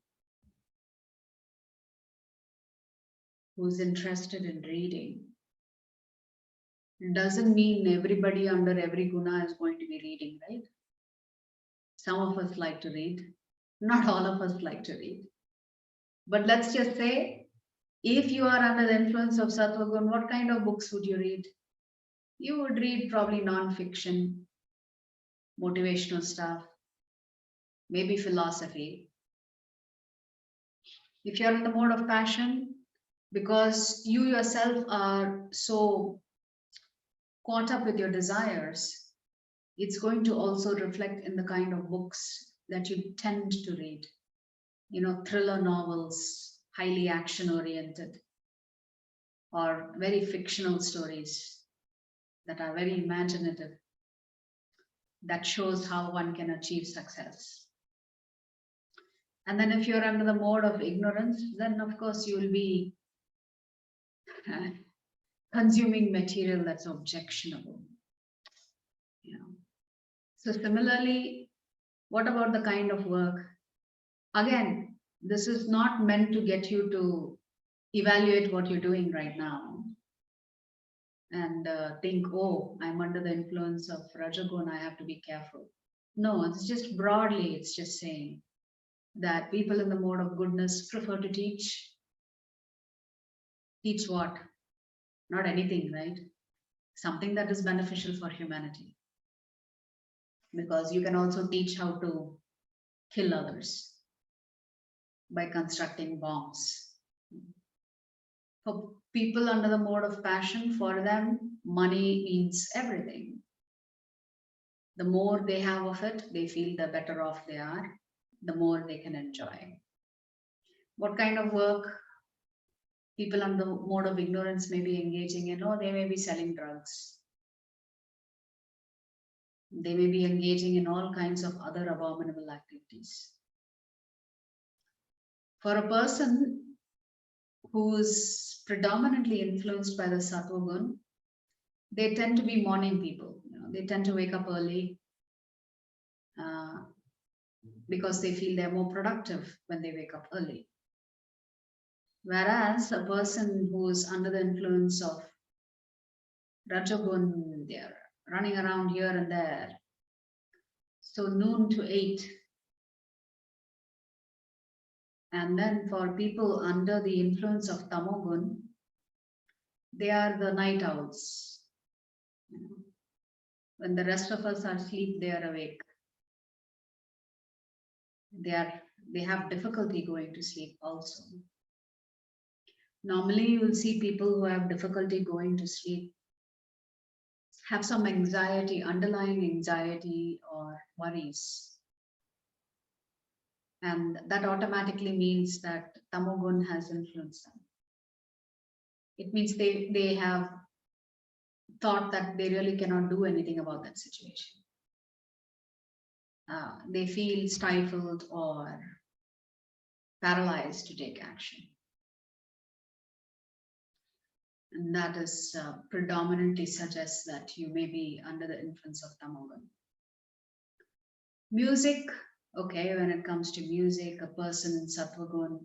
who's interested in reading, doesn't mean everybody under every guna is going to be reading, right? Some of us like to read, not all of us like to read. But let's just say, if you are under the influence of sattva gun, what kind of books would you read? You would read probably non-fiction, motivational stuff, maybe philosophy. If you're in the mode of passion, because you yourself are so caught up with your desires, it's going to also reflect in the kind of books that you tend to read. Thriller novels, highly action oriented, or very fictional stories that are very imaginative, that shows how one can achieve success. And then if you're under the mode of ignorance, then of course you will be consuming material that's objectionable. So similarly, what about the kind of work? Again, this is not meant to get you to evaluate what you're doing right now and think, oh, I'm under the influence of Rajagun, I have to be careful. No, it's just broadly, it's just saying that people in the mode of goodness prefer to teach. Teach what? Not anything, right? Something that is beneficial for humanity. Because you can also teach how to kill others by constructing bombs. For people under the mode of passion, for them, money means everything. The more they have of it, they feel the better off they are, the more they can enjoy. What kind of work people under the mode of ignorance may be engaging in? Or they may be selling drugs. They may be engaging in all kinds of other abominable activities. For a person who's predominantly influenced by the sattva gun, they tend to be morning people. They tend to wake up early because they feel they're more productive when they wake up early. Whereas a person who's under the influence of Rajagun, they're running around here and there. So noon to 8. And then for people under the influence of Tamogun, they are the night owls. When the rest of us are asleep, they are awake. They have difficulty going to sleep also. Normally, you will see people who have difficulty going to sleep have some anxiety, underlying anxiety or worries. And that automatically means that Tamogun has influenced them. It means they have thought that they really cannot do anything about that situation. They feel stifled or paralyzed to take action. And that is predominantly suggests that you may be under the influence of Tamogun. Music, okay, when it comes to music, a person in Sattvagun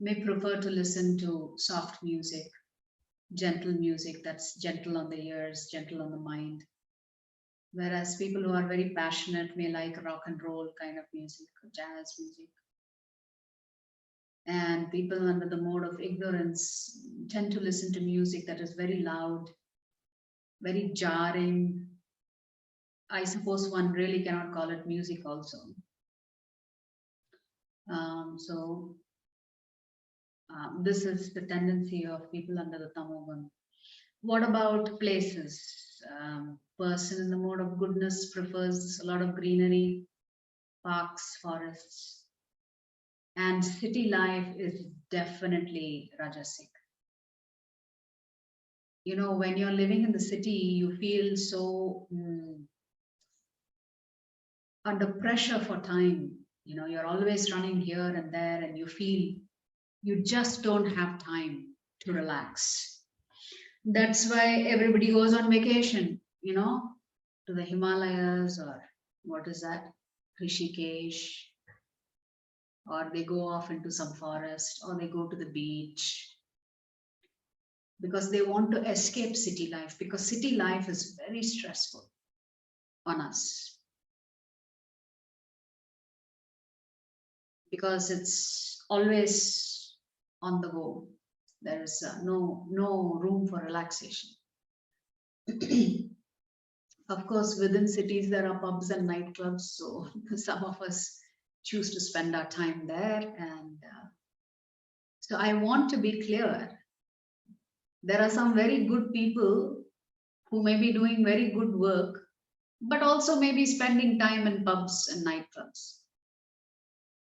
may prefer to listen to soft music, gentle music that's gentle on the ears, gentle on the mind. Whereas people who are very passionate may like rock and roll kind of music, jazz music. And people under the mode of ignorance tend to listen to music that is very loud, very jarring. I suppose one really cannot call it music also. This is the tendency of people under the Tamogun. What about places? Person in the mode of goodness prefers a lot of greenery, parks, forests. And city life is definitely Rajasic. When you're living in the city, you feel so under pressure for time. You're always running here and there, and you feel you just don't have time to relax. That's why everybody goes on vacation, to the Himalayas, or what is that, Rishikesh, or they go off into some forest, or they go to the beach, because they want to escape city life, because city life is very stressful on us. Because it's always on the go. There is no room for relaxation. Of course, within cities, there are pubs and nightclubs. So some of us choose to spend our time there. And so I want to be clear. There are some very good people who may be doing very good work, but also maybe spending time in pubs and nightclubs.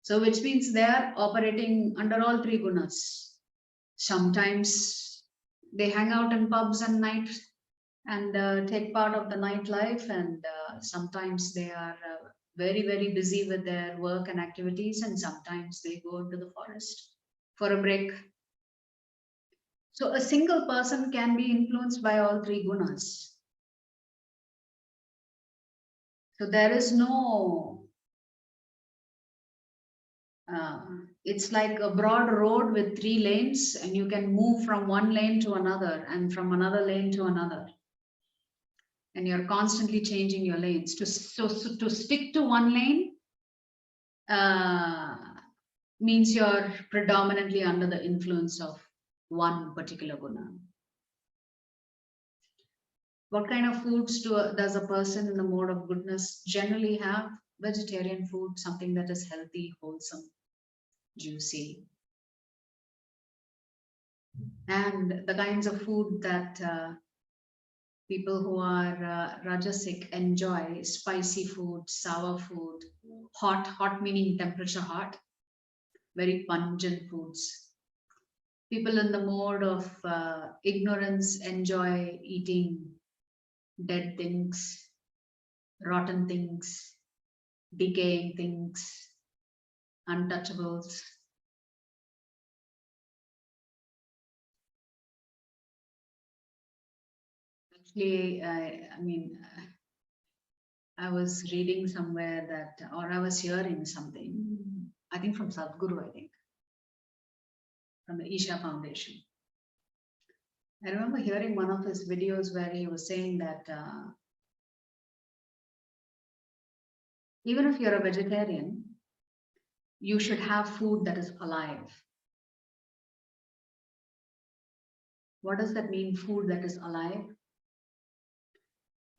So which means they are operating under all three gunas. Sometimes they hang out in pubs and nights and take part of the nightlife, and sometimes they are very, very busy with their work and activities, and sometimes they go into the forest for a break. So a single person can be influenced by all three gunas. So there is no, it's like a broad road with 3 lanes, and you can move from one lane to another and from another lane to another. And you're constantly changing your lanes. To stick to one lane means you're predominantly under the influence of one particular guna. What kind of foods does a person in the mode of goodness generally have? Vegetarian food, something that is healthy, wholesome, juicy. And the kinds of food that people who are rajasic enjoy: spicy food, sour food, hot meaning temperature hot, very pungent foods. People in the mode of ignorance enjoy eating dead things, rotten things, decaying things, untouchables. Actually, I was reading somewhere that, or I was hearing something, I think from Sadhguru, from the Isha Foundation. I remember hearing one of his videos where he was saying that even if you're a vegetarian, you should have food that is alive. What does that mean, food that is alive?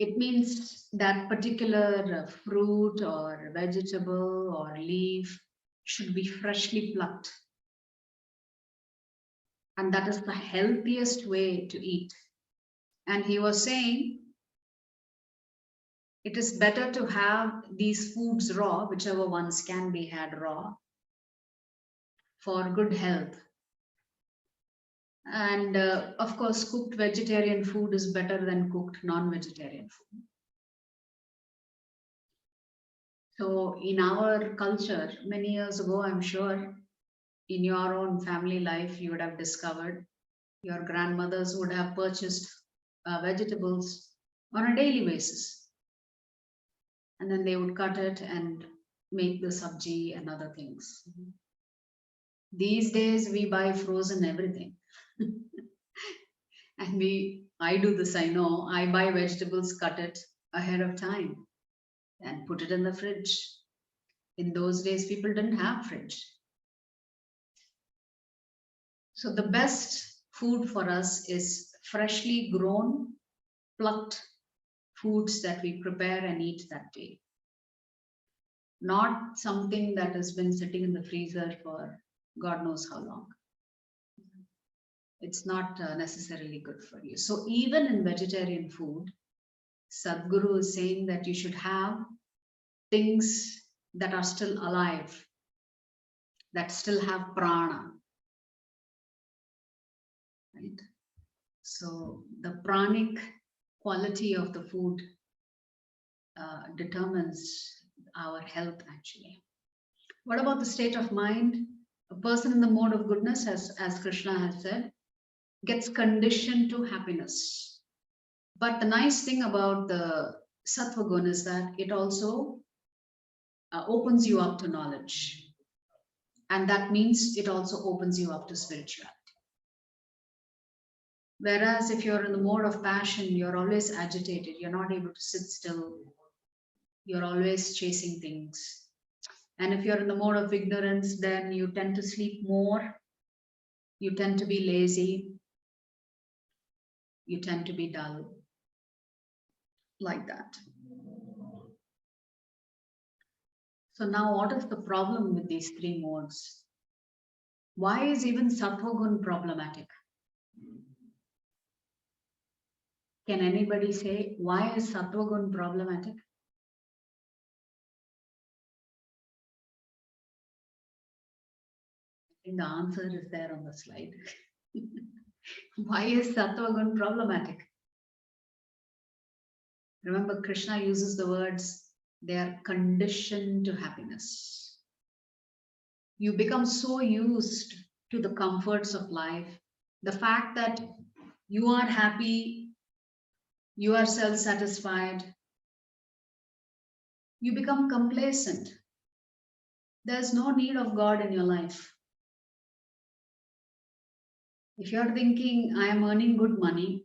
It means that particular fruit or vegetable or leaf should be freshly plucked. And that is the healthiest way to eat. And he was saying, it is better to have these foods raw, whichever ones can be had raw, for good health. And of course, cooked vegetarian food is better than cooked non-vegetarian food. So in our culture, many years ago, I'm sure, in your own family life, you would have discovered your grandmothers would have purchased vegetables on a daily basis. And then they would cut it and make the sabji and other things. These days, we buy frozen everything. And I do this, I know. I buy vegetables, cut it ahead of time and put it in the fridge. In those days, people didn't have fridge. So the best food for us is freshly grown, plucked foods that we prepare and eat that day. Not something that has been sitting in the freezer for God knows how long. It's not necessarily good for you. So even in vegetarian food, Sadhguru is saying that you should have things that are still alive, that still have prana. Right? So the pranic quality of the food determines our health, actually. What about the state of mind? A person in the mode of goodness, as Krishna has said, gets conditioned to happiness. But the nice thing about the sattva guna is that it also opens you up to knowledge. And that means it also opens you up to spirituality. Whereas if you're in the mode of passion, you're always agitated, you're not able to sit still, you're always chasing things. And if you're in the mode of ignorance, then you tend to sleep more, you tend to be lazy, you tend to be dull, like that. So now what is the problem with these three modes? Why is even Sattva Gun problematic? Can anybody say why is Sattva Gun problematic? I think the answer is there on the slide. Why is Sattva Gun problematic? Remember, Krishna uses the words, they are conditioned to happiness. You become so used to the comforts of life, the fact that you are happy, you are self-satisfied, you become complacent. There's no need of God in your life. If you're thinking, I am earning good money,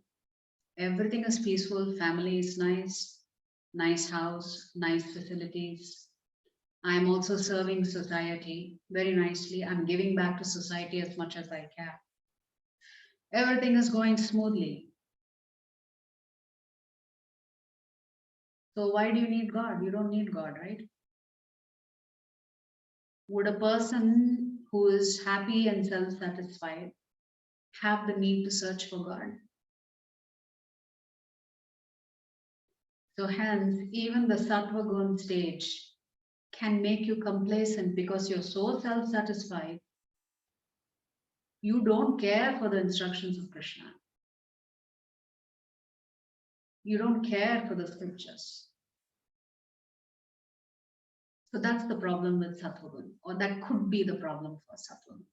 everything is peaceful, family is nice, nice house, nice facilities. I'm also serving society very nicely. I'm giving back to society as much as I can. Everything is going smoothly. So why do you need God? You don't need God, right? Would a person who is happy and self-satisfied have the need to search for God? So hence, even the Sattva Gun stage can make you complacent because you're so self-satisfied. You don't care for the instructions of Krishna. You don't care for the scriptures. So that's the problem with Sattva Gun, or that could be the problem for Sattva Gun.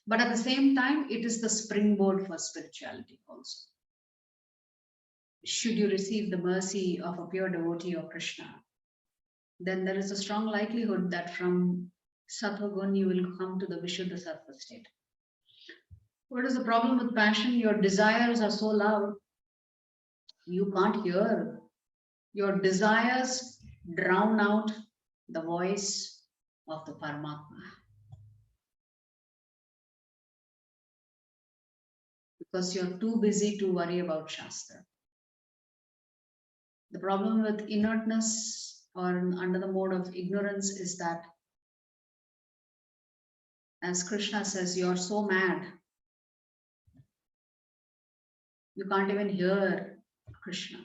But at the same time, it is the springboard for spirituality also. Should you receive the mercy of a pure devotee of Krishna, then there is a strong likelihood that from Sattva Gun you will come to the Vishuddha Sattva state. What is the problem with passion? Your desires are so loud, you can't hear. Your desires drown out the voice of the Paramatma. Because you're too busy to worry about Shastra. The problem with inertness or under the mode of ignorance is that, as Krishna says, you're so mad. You can't even hear Krishna.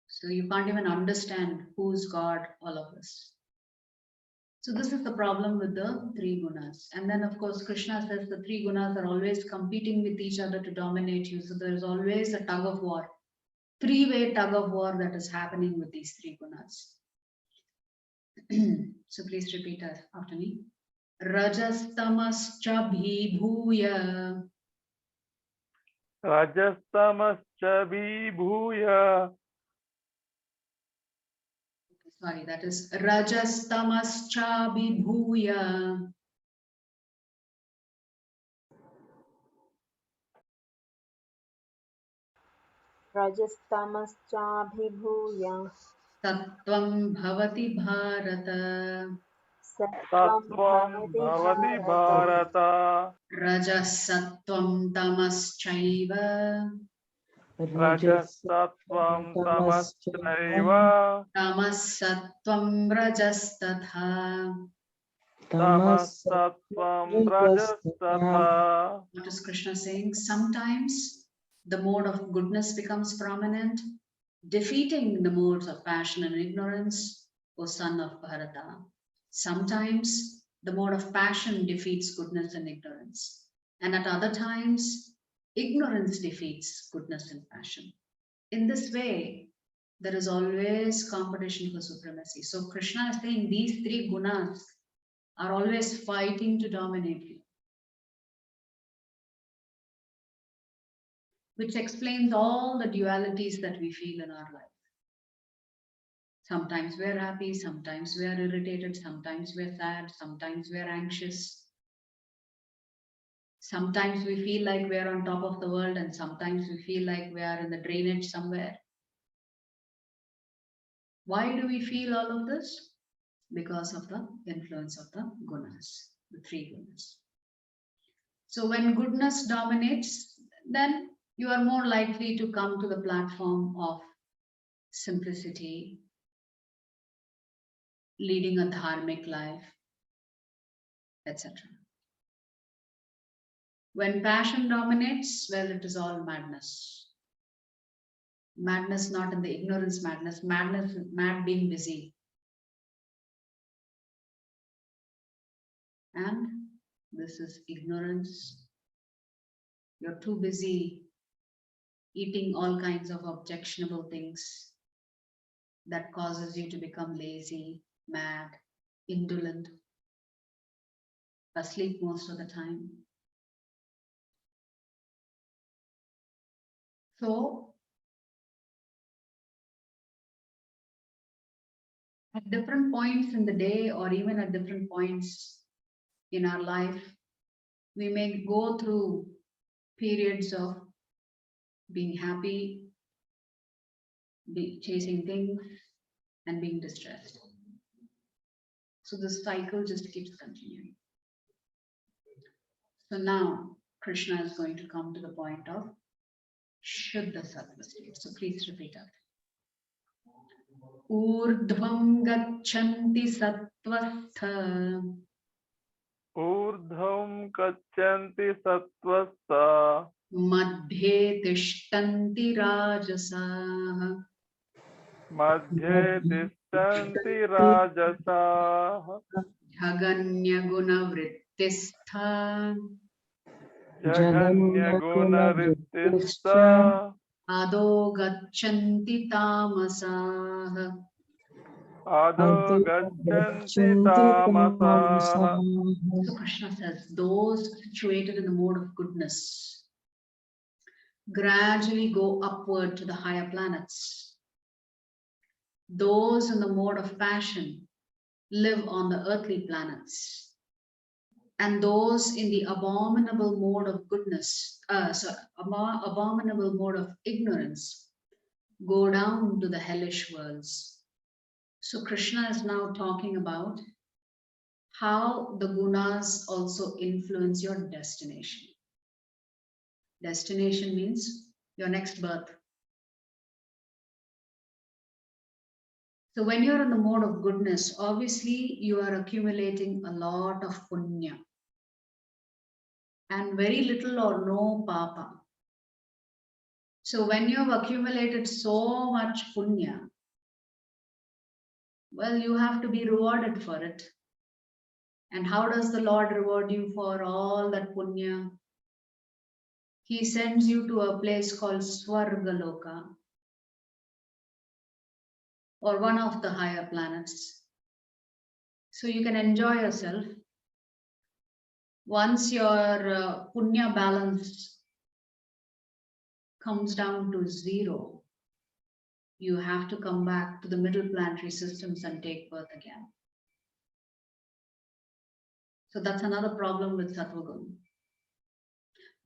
So you can't even understand who's God, all of this. So this is the problem with the three gunas. And then of course, Krishna says the three gunas are always competing with each other to dominate you. So there is always a tug of war, three-way tug of war that is happening with these three gunas. So please repeat after me. Rajastamascha bhibhuya.
Rajastamascha vibhuya.
Sorry, that is Rajastamascha bhibhuya.
Rajastamashchabhibhuya
Sattvam bhavati bharata.
Sattvam bhavati bharata.
Rajasattvam tamaschaiva.
Rajasattvam tamaschaiva.
Tamasattvam rajastatha.
Tamasattvam rajastatha.
What is Krishna saying? Sometimes the mode of goodness becomes prominent, defeating the modes of passion and ignorance, O son of Bharata. Sometimes the mode of passion defeats goodness and ignorance. And at other times, ignorance defeats goodness and passion. In this way, there is always competition for supremacy. So Krishna is saying these three gunas are always fighting to dominate you. Which explains all the dualities that we feel in our life. Sometimes we're happy, sometimes we are irritated, sometimes we're sad, sometimes we're anxious. Sometimes we feel like we're on top of the world and sometimes we feel like we are in the drainage somewhere. Why do we feel all of this? Because of the influence of the gunas, the three gunas. So when goodness dominates, then you are more likely to come to the platform of simplicity, leading a dharmic life, etc. When passion dominates, well, it is all madness. Madness not in the ignorance madness, madness, mad being busy. And this is ignorance. You're too busy eating all kinds of objectionable things that causes you to become lazy, mad, indolent, asleep most of the time. So, at different points in the day or even at different points in our life, we may go through periods of being happy, chasing things, and being distressed. So this cycle just keeps continuing. So now Krishna is going to come to the point of Shuddha Sattva state. So please repeat after. Urdhvam gachanti sattvastha
Urdhvam gachanti sattvastha
madhye tishtanti rajasaha
madhye tishtanti rajasaha
jhaganya guna vrittistha
jaganya gunarittistha
ado gachanti tamasaha.
ado gachanti tamasaha.
So Krishna says, those situated in the mode of goodness gradually go upward to the higher planets. Those in the mode of passion live on the earthly planets. And those in the abominable mode of goodness, abominable mode of ignorance, go down to the hellish worlds. So Krishna is now talking about how the gunas also influence your destination. Destination means your next birth. So when you're in the mode of goodness, obviously you are accumulating a lot of punya and very little or no papa. So when you have accumulated so much punya, well, you have to be rewarded for it. And how does the Lord reward you for all that punya? He sends you to a place called Swargaloka, or one of the higher planets. So you can enjoy yourself. Once your punya balance comes down to zero, you have to come back to the middle planetary systems and take birth again. So that's another problem with Sattva.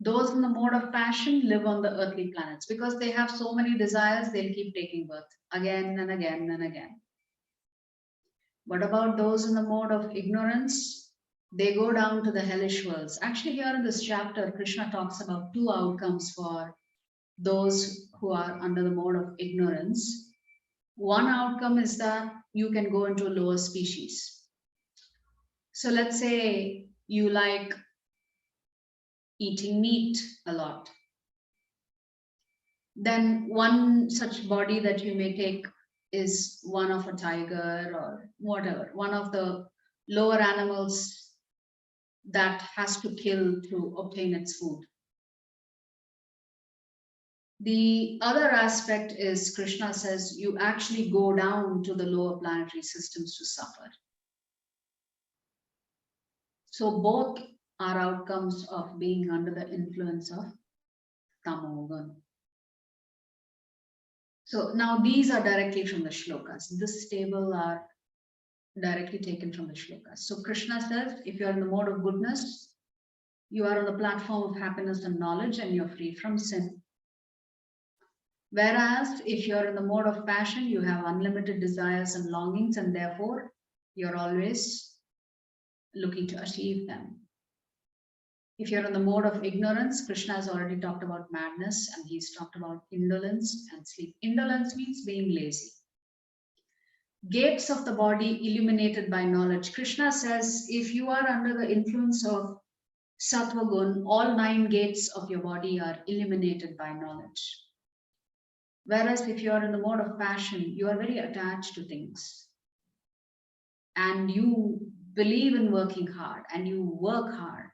Those in the mode of passion live on the earthly planets because they have so many desires, they'll keep taking birth again and again and again. What about those in the mode of ignorance? They go down to the hellish worlds. Actually, here in this chapter, Krishna talks about two outcomes for those who are under the mode of ignorance. One outcome is that you can go into a lower species. So let's say you like eating meat a lot. Then one such body that you may take is one of a tiger or whatever, one of the lower animals that has to kill to obtain its food. The other aspect is Krishna says you actually go down to the lower planetary systems to suffer. So both are outcomes of being under the influence of Tamogun. So now these are directly from the shlokas. This table are directly taken from the shlokas. So Krishna says, if you're in the mode of goodness, you are on the platform of happiness and knowledge and you're free from sin. Whereas if you're in the mode of passion, you have unlimited desires and longings and therefore you're always looking to achieve them. If you're in the mode of ignorance, Krishna has already talked about madness and he's talked about indolence and sleep. Indolence means being lazy. Gates of the body illuminated by knowledge. Krishna says if you are under the influence of Sattva Gun, all 9 gates of your body are illuminated by knowledge. Whereas if you are in the mode of passion, you are very attached to things. And you believe in working hard and you work hard,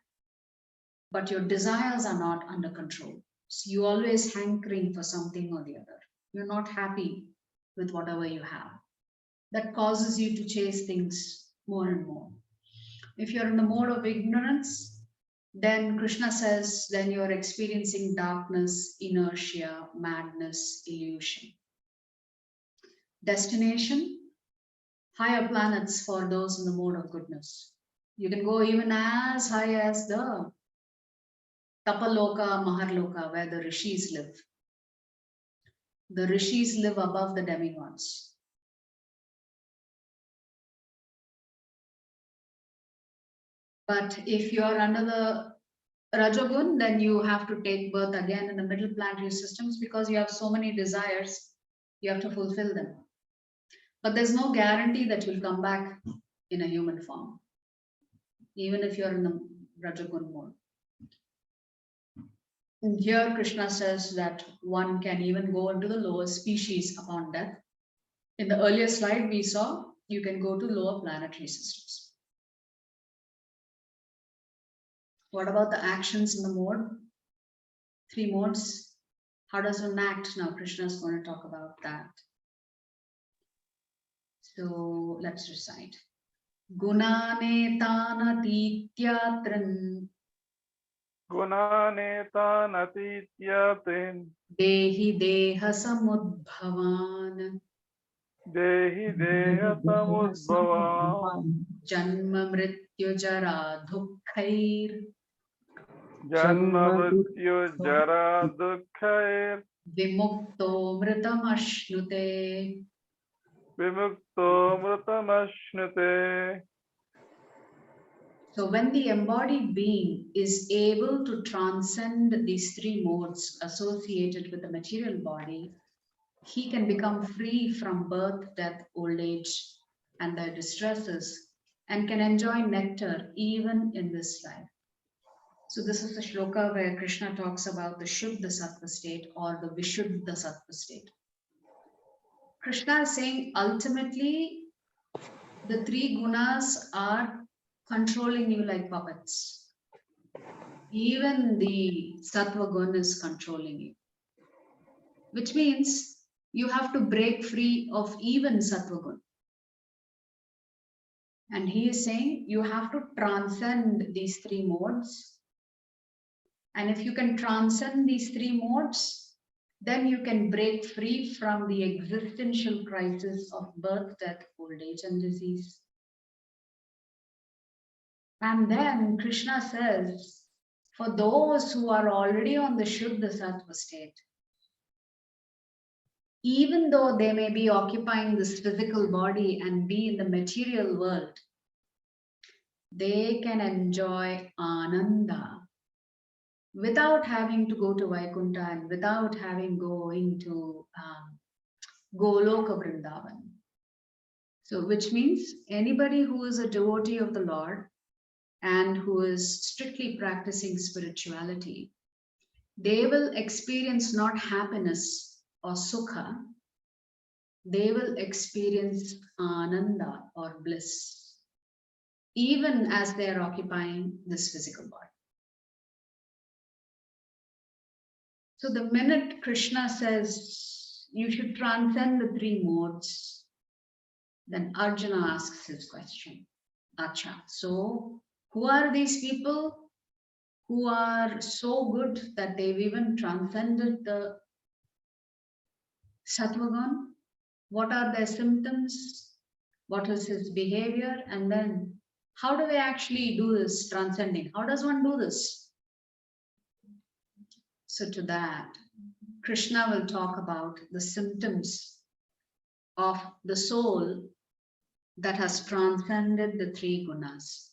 but your desires are not under control. So you always hankering for something or the other. You're not happy with whatever you have. That causes you to chase things more and more. If you're in the mode of ignorance, then Krishna says, then you're experiencing darkness, inertia, madness, illusion. Destination, higher planets for those in the mode of goodness. You can go even as high as the Tapaloka, Maharloka, where the rishis live. The rishis live above the demigods. But if you are under the Rajogun, then you have to take birth again in the middle planetary systems because you have so many desires, you have to fulfill them. But there's no guarantee that you'll come back in a human form, even if you're in the Rajogun mode. And here Krishna says that one can even go into the lower species upon death. In the earlier slide we saw, you can go to lower planetary systems. What about the actions in the mode? 3 modes. How does one act? Now Krishna is going to talk about that. So let's recite. Gunanetanatityatrın
Gunanetanatityatin
Dehi deha samudbhavan
Dehi deha samudbhavam
Janma mrityu jara dukkhair
Janma mrityu jara dukkhair
Vimukto mritamashnute.
Vimukto mritamashnute.
So when the embodied being is able to transcend these 3 modes associated with the material body, he can become free from birth, death, old age, and their distresses, and can enjoy nectar even in this life. So this is the shloka where Krishna talks about the Shuddha Sattva state or the Vishuddha Sattva state. Krishna is saying ultimately the 3 gunas are controlling you like puppets. Even the Sattva Gun is controlling you, which means you have to break free of even Sattva Gun. And he is saying you have to transcend these 3 modes. And if you can transcend these 3 modes, then you can break free from the existential crisis of birth, death, old age, and disease. And then Krishna says, for those who are already on the Shuddha Sattva state, even though they may be occupying this physical body and be in the material world, they can enjoy Ananda without having to go to Vaikuntha and without having going to Goloka Vrindavan. So which means anybody who is a devotee of the Lord and who is strictly practicing spirituality, they will experience not happiness or sukha, they will experience ananda or bliss, even as they are occupying this physical body. So the minute Krishna says you should transcend the 3 modes, then Arjuna asks his question. Acha, so who are these people who are so good that they've even transcended the Sattvagun? What are their symptoms? What is his behavior? And then how do they actually do this transcending? How does one do this? So to that, Krishna will talk about the symptoms of the soul that has transcended the 3 gunas.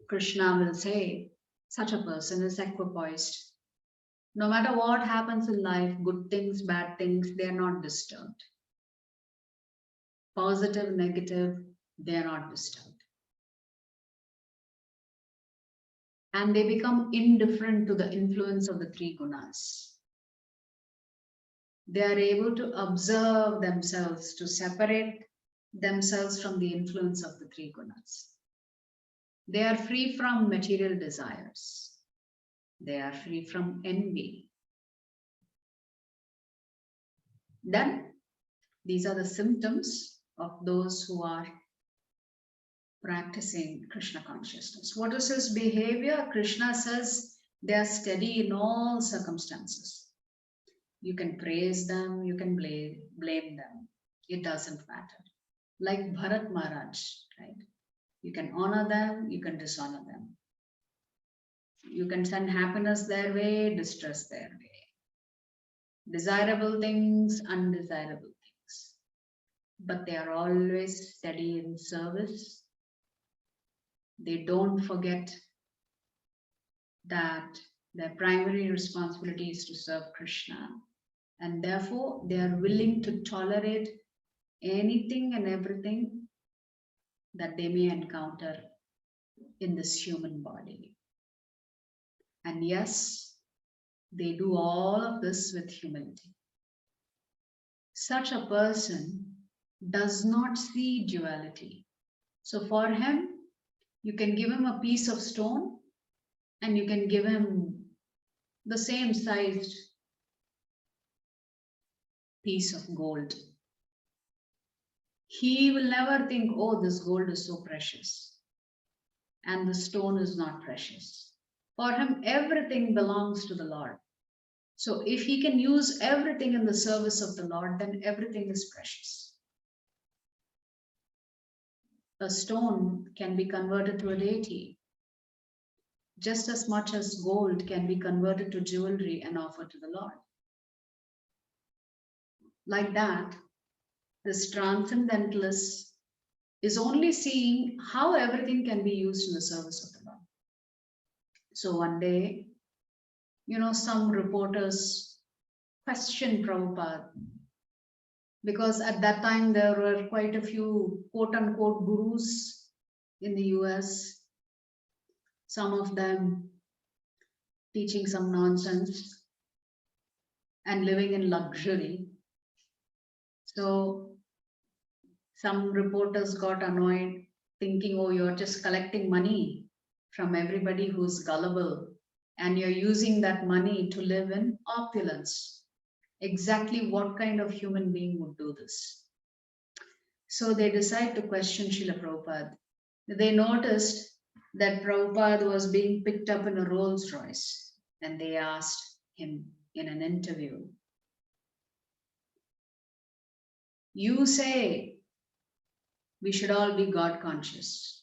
Krishna will say Such a person is equipoised. No matter what happens in life, good things, bad things, they are not disturbed. Positive, negative, they are not disturbed. And they become indifferent to the influence of the three gunas. They are able to observe themselves, to separate themselves from the influence of the three gunas. They are free from material desires. They are free from envy. Then, these are the symptoms of those who are practicing Krishna consciousness. What is his behavior? Krishna says they are steady in all circumstances. You can praise them, you can blame them. It doesn't matter. Like Bharat Maharaj, right? You can honor them, you can dishonor them. You can send happiness their way, distress their way. Desirable things, undesirable things. But they are always steady in service. They don't forget that their primary responsibility is to serve Krishna. And therefore, they are willing to tolerate anything and everything that they may encounter in this human body. And yes, they do all of this with humility. Such a person does not see duality. So for him, you can give him a piece of stone and you can give him the same sized piece of gold. He will never think, oh, this gold is so precious and the stone is not precious. For him, everything belongs to the Lord. So if he can use everything in the service of the Lord, then everything is precious. A stone can be converted to a deity, just as much as gold can be converted to jewelry and offered to the Lord. Like that, this transcendentalist is only seeing how everything can be used in the service of the Lord. So one day, some reporters questioned Prabhupada, because at that time there were quite a few quote-unquote gurus in the US, some of them teaching some nonsense and living in luxury. So some reporters got annoyed, thinking, oh, you're just collecting money from everybody who's gullible and you're using that money to live in opulence. Exactly what kind of human being would do this? So they decide to question Srila Prabhupada. They noticed that Prabhupada was being picked up in a Rolls Royce, and they asked him in an interview, you say we should all be God conscious,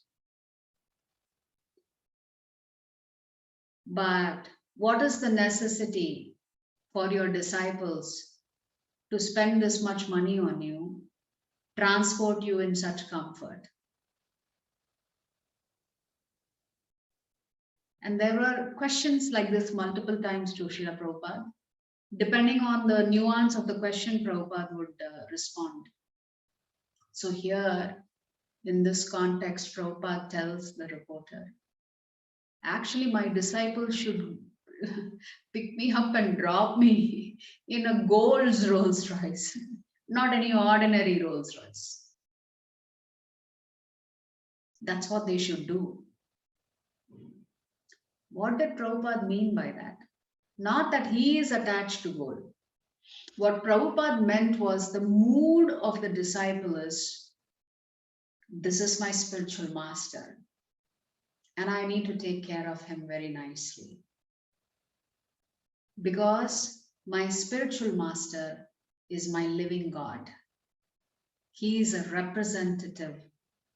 but what is the necessity for your disciples to spend this much money on you, transport you in such comfort? And there were questions like this multiple times to Srila Prabhupada. Depending on the nuance of the question, Prabhupada would respond. So here, in this context, Prabhupada tells the reporter, actually my disciples should pick me up and drop me in a gold Rolls Royce, not any ordinary Rolls Royce. That's what they should do. What did Prabhupada mean by that? Not that he is attached to gold. What Prabhupada meant was the mood of the disciple is, this is my spiritual master, and I need to take care of him very nicely. Because my spiritual master is my living God. He is a representative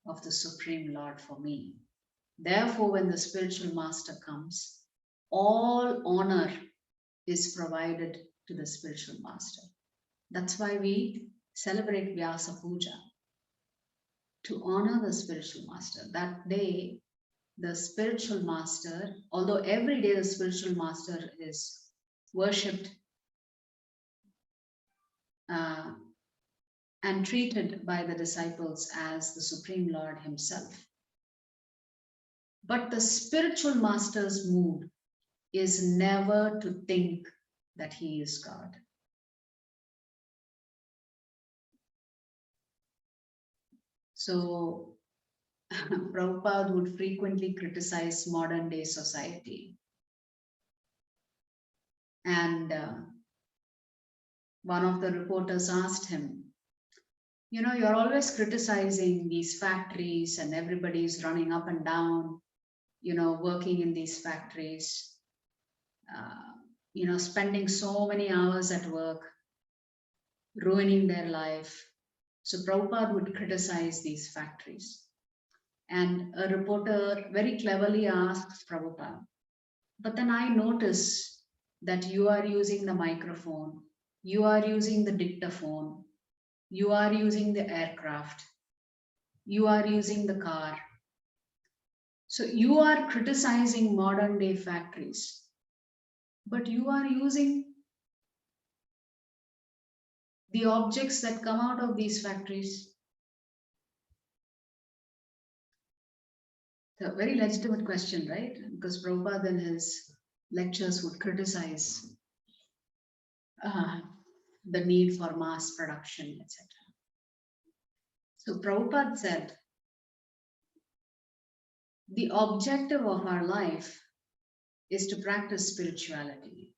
of the Supreme Lord for me. Therefore, when the spiritual master comes, all honor is provided to the spiritual master. That's why we celebrate Vyasa Puja, to honor the spiritual master. That day, the spiritual master, although every day the spiritual master is worshipped and treated by the disciples as the Supreme Lord himself. But the spiritual master's mood is never to think that he is God. So Prabhupada would frequently criticize modern day society. And one of the reporters asked him, you know, you're always criticizing these factories and everybody's running up and down, you know, working in these factories, you know, spending so many hours at work, ruining their life. So Prabhupada would criticize these factories. And a reporter very cleverly asks Prabhupada, but then I notice that you are using the microphone, you are using the dictaphone, you are using the aircraft, you are using the car. So you are criticizing modern day factories, but you are using the objects that come out of these factories. It's a very legitimate question, right? Because Prabhupada in his lectures would criticize the need for mass production, etc. So Prabhupada said, the objective of our life is to practice spirituality.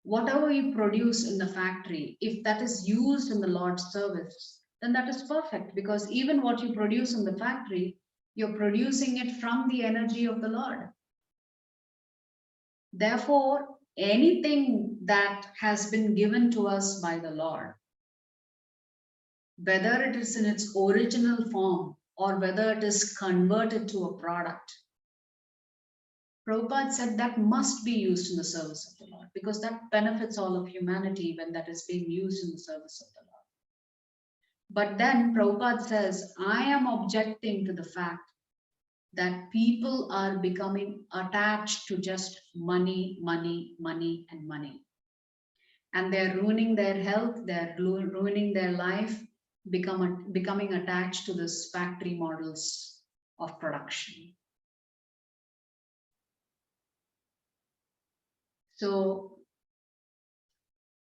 Whatever you produce in the factory, if that is used in the Lord's service, then that is perfect, because even what you produce in the factory, you're producing it from the energy of the Lord. Therefore, anything that has been given to us by the Lord, whether it is in its original form or whether it is converted to a product, Prabhupada said that must be used in the service of the Lord, because that benefits all of humanity when that is being used in the service of the Lord. But then Prabhupada says, I am objecting to the fact that people are becoming attached to just money, money, money, and money. And they're ruining their health, they're ruining their life, becoming attached to this factory models of production. So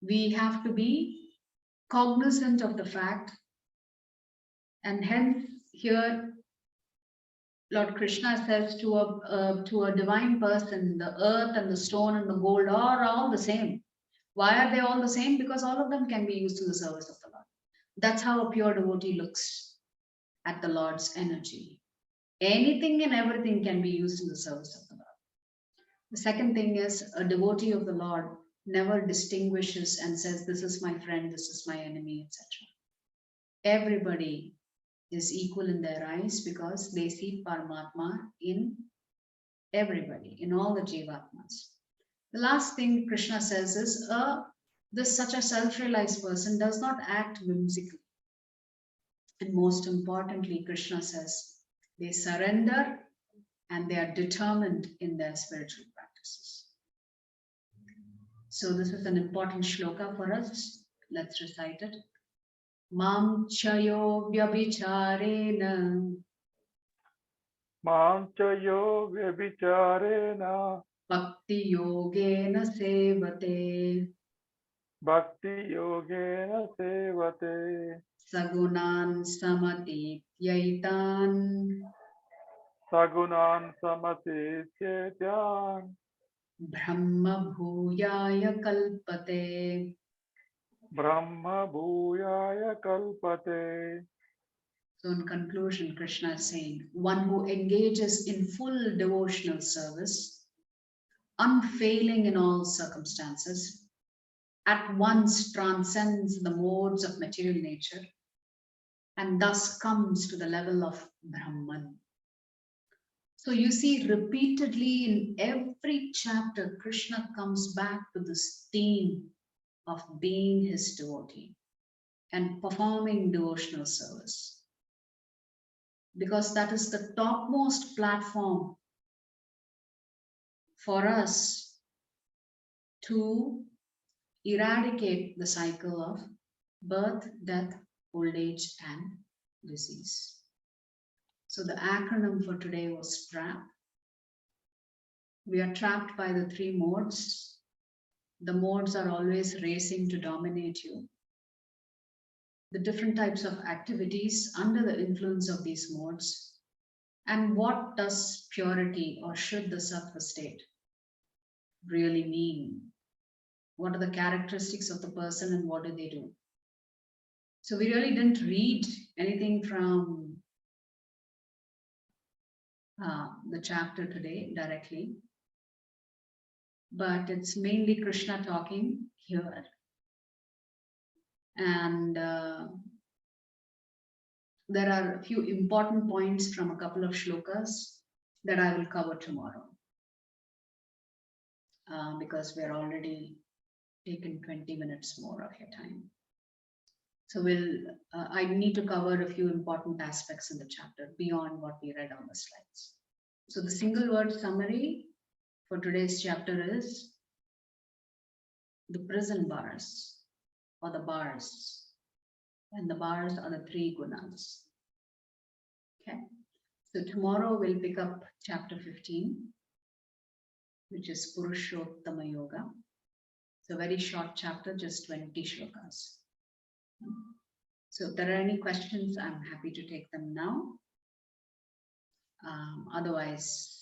we have to be cognizant of the fact, and hence here Lord Krishna says to a divine person, the earth and the stone and the gold are all the same. Why are they all the same? Because all of them can be used in the service of the Lord. That's how a pure devotee looks at the Lord's energy. Anything and everything can be used in the service of the Lord. The second thing is, a devotee of the Lord never distinguishes and says, this is my friend, this is my enemy, etc. Everybody is equal in their eyes because they see Paramatma in everybody, in all the Jivatmas. The last thing Krishna says is, such a self-realized person does not act whimsically. And most importantly, Krishna says, they surrender and they are determined in their spiritual practices. So this is an important shloka for us. Let's recite it. Mam chayo vyabhicharena
Mam chayo vyabhicharena
bhakti yogena sevate
bhakti yogena sevate
sagunan samatityaitan
sagunan samatityan
brahma bhuyaya kalpate.
Brahma bhuyaya kalpate.
So in conclusion, Krishna is saying, one who engages in full devotional service, unfailing in all circumstances, at once transcends the modes of material nature and thus comes to the level of Brahman. So you see, repeatedly in every chapter, Krishna comes back to this theme of being his devotee and performing devotional service. because that is the topmost platform for us to eradicate the cycle of birth, death, old age, and disease. So the acronym for today was TRAP. We are trapped by the three modes. The modes are always racing to dominate you. The different types of activities under the influence of these modes, and what does purity or should the sattva state really mean? What are the characteristics of the person and what do they do? So we really didn't read anything from the chapter today directly, but it's mainly Krishna talking here. And there are a few important points from a couple of shlokas that I will cover tomorrow, because we're already taken 20 minutes more of your time. So I need to cover a few important aspects in the chapter beyond what we read on the slides. So the single word summary for today's chapter is the prison bars, or the bars. And the bars are the three gunas. Okay. So tomorrow we'll pick up chapter 15, which is Purushottama Yoga. It's a very short chapter, just 20 shlokas. So if there are any questions, I'm happy to take them now. Otherwise,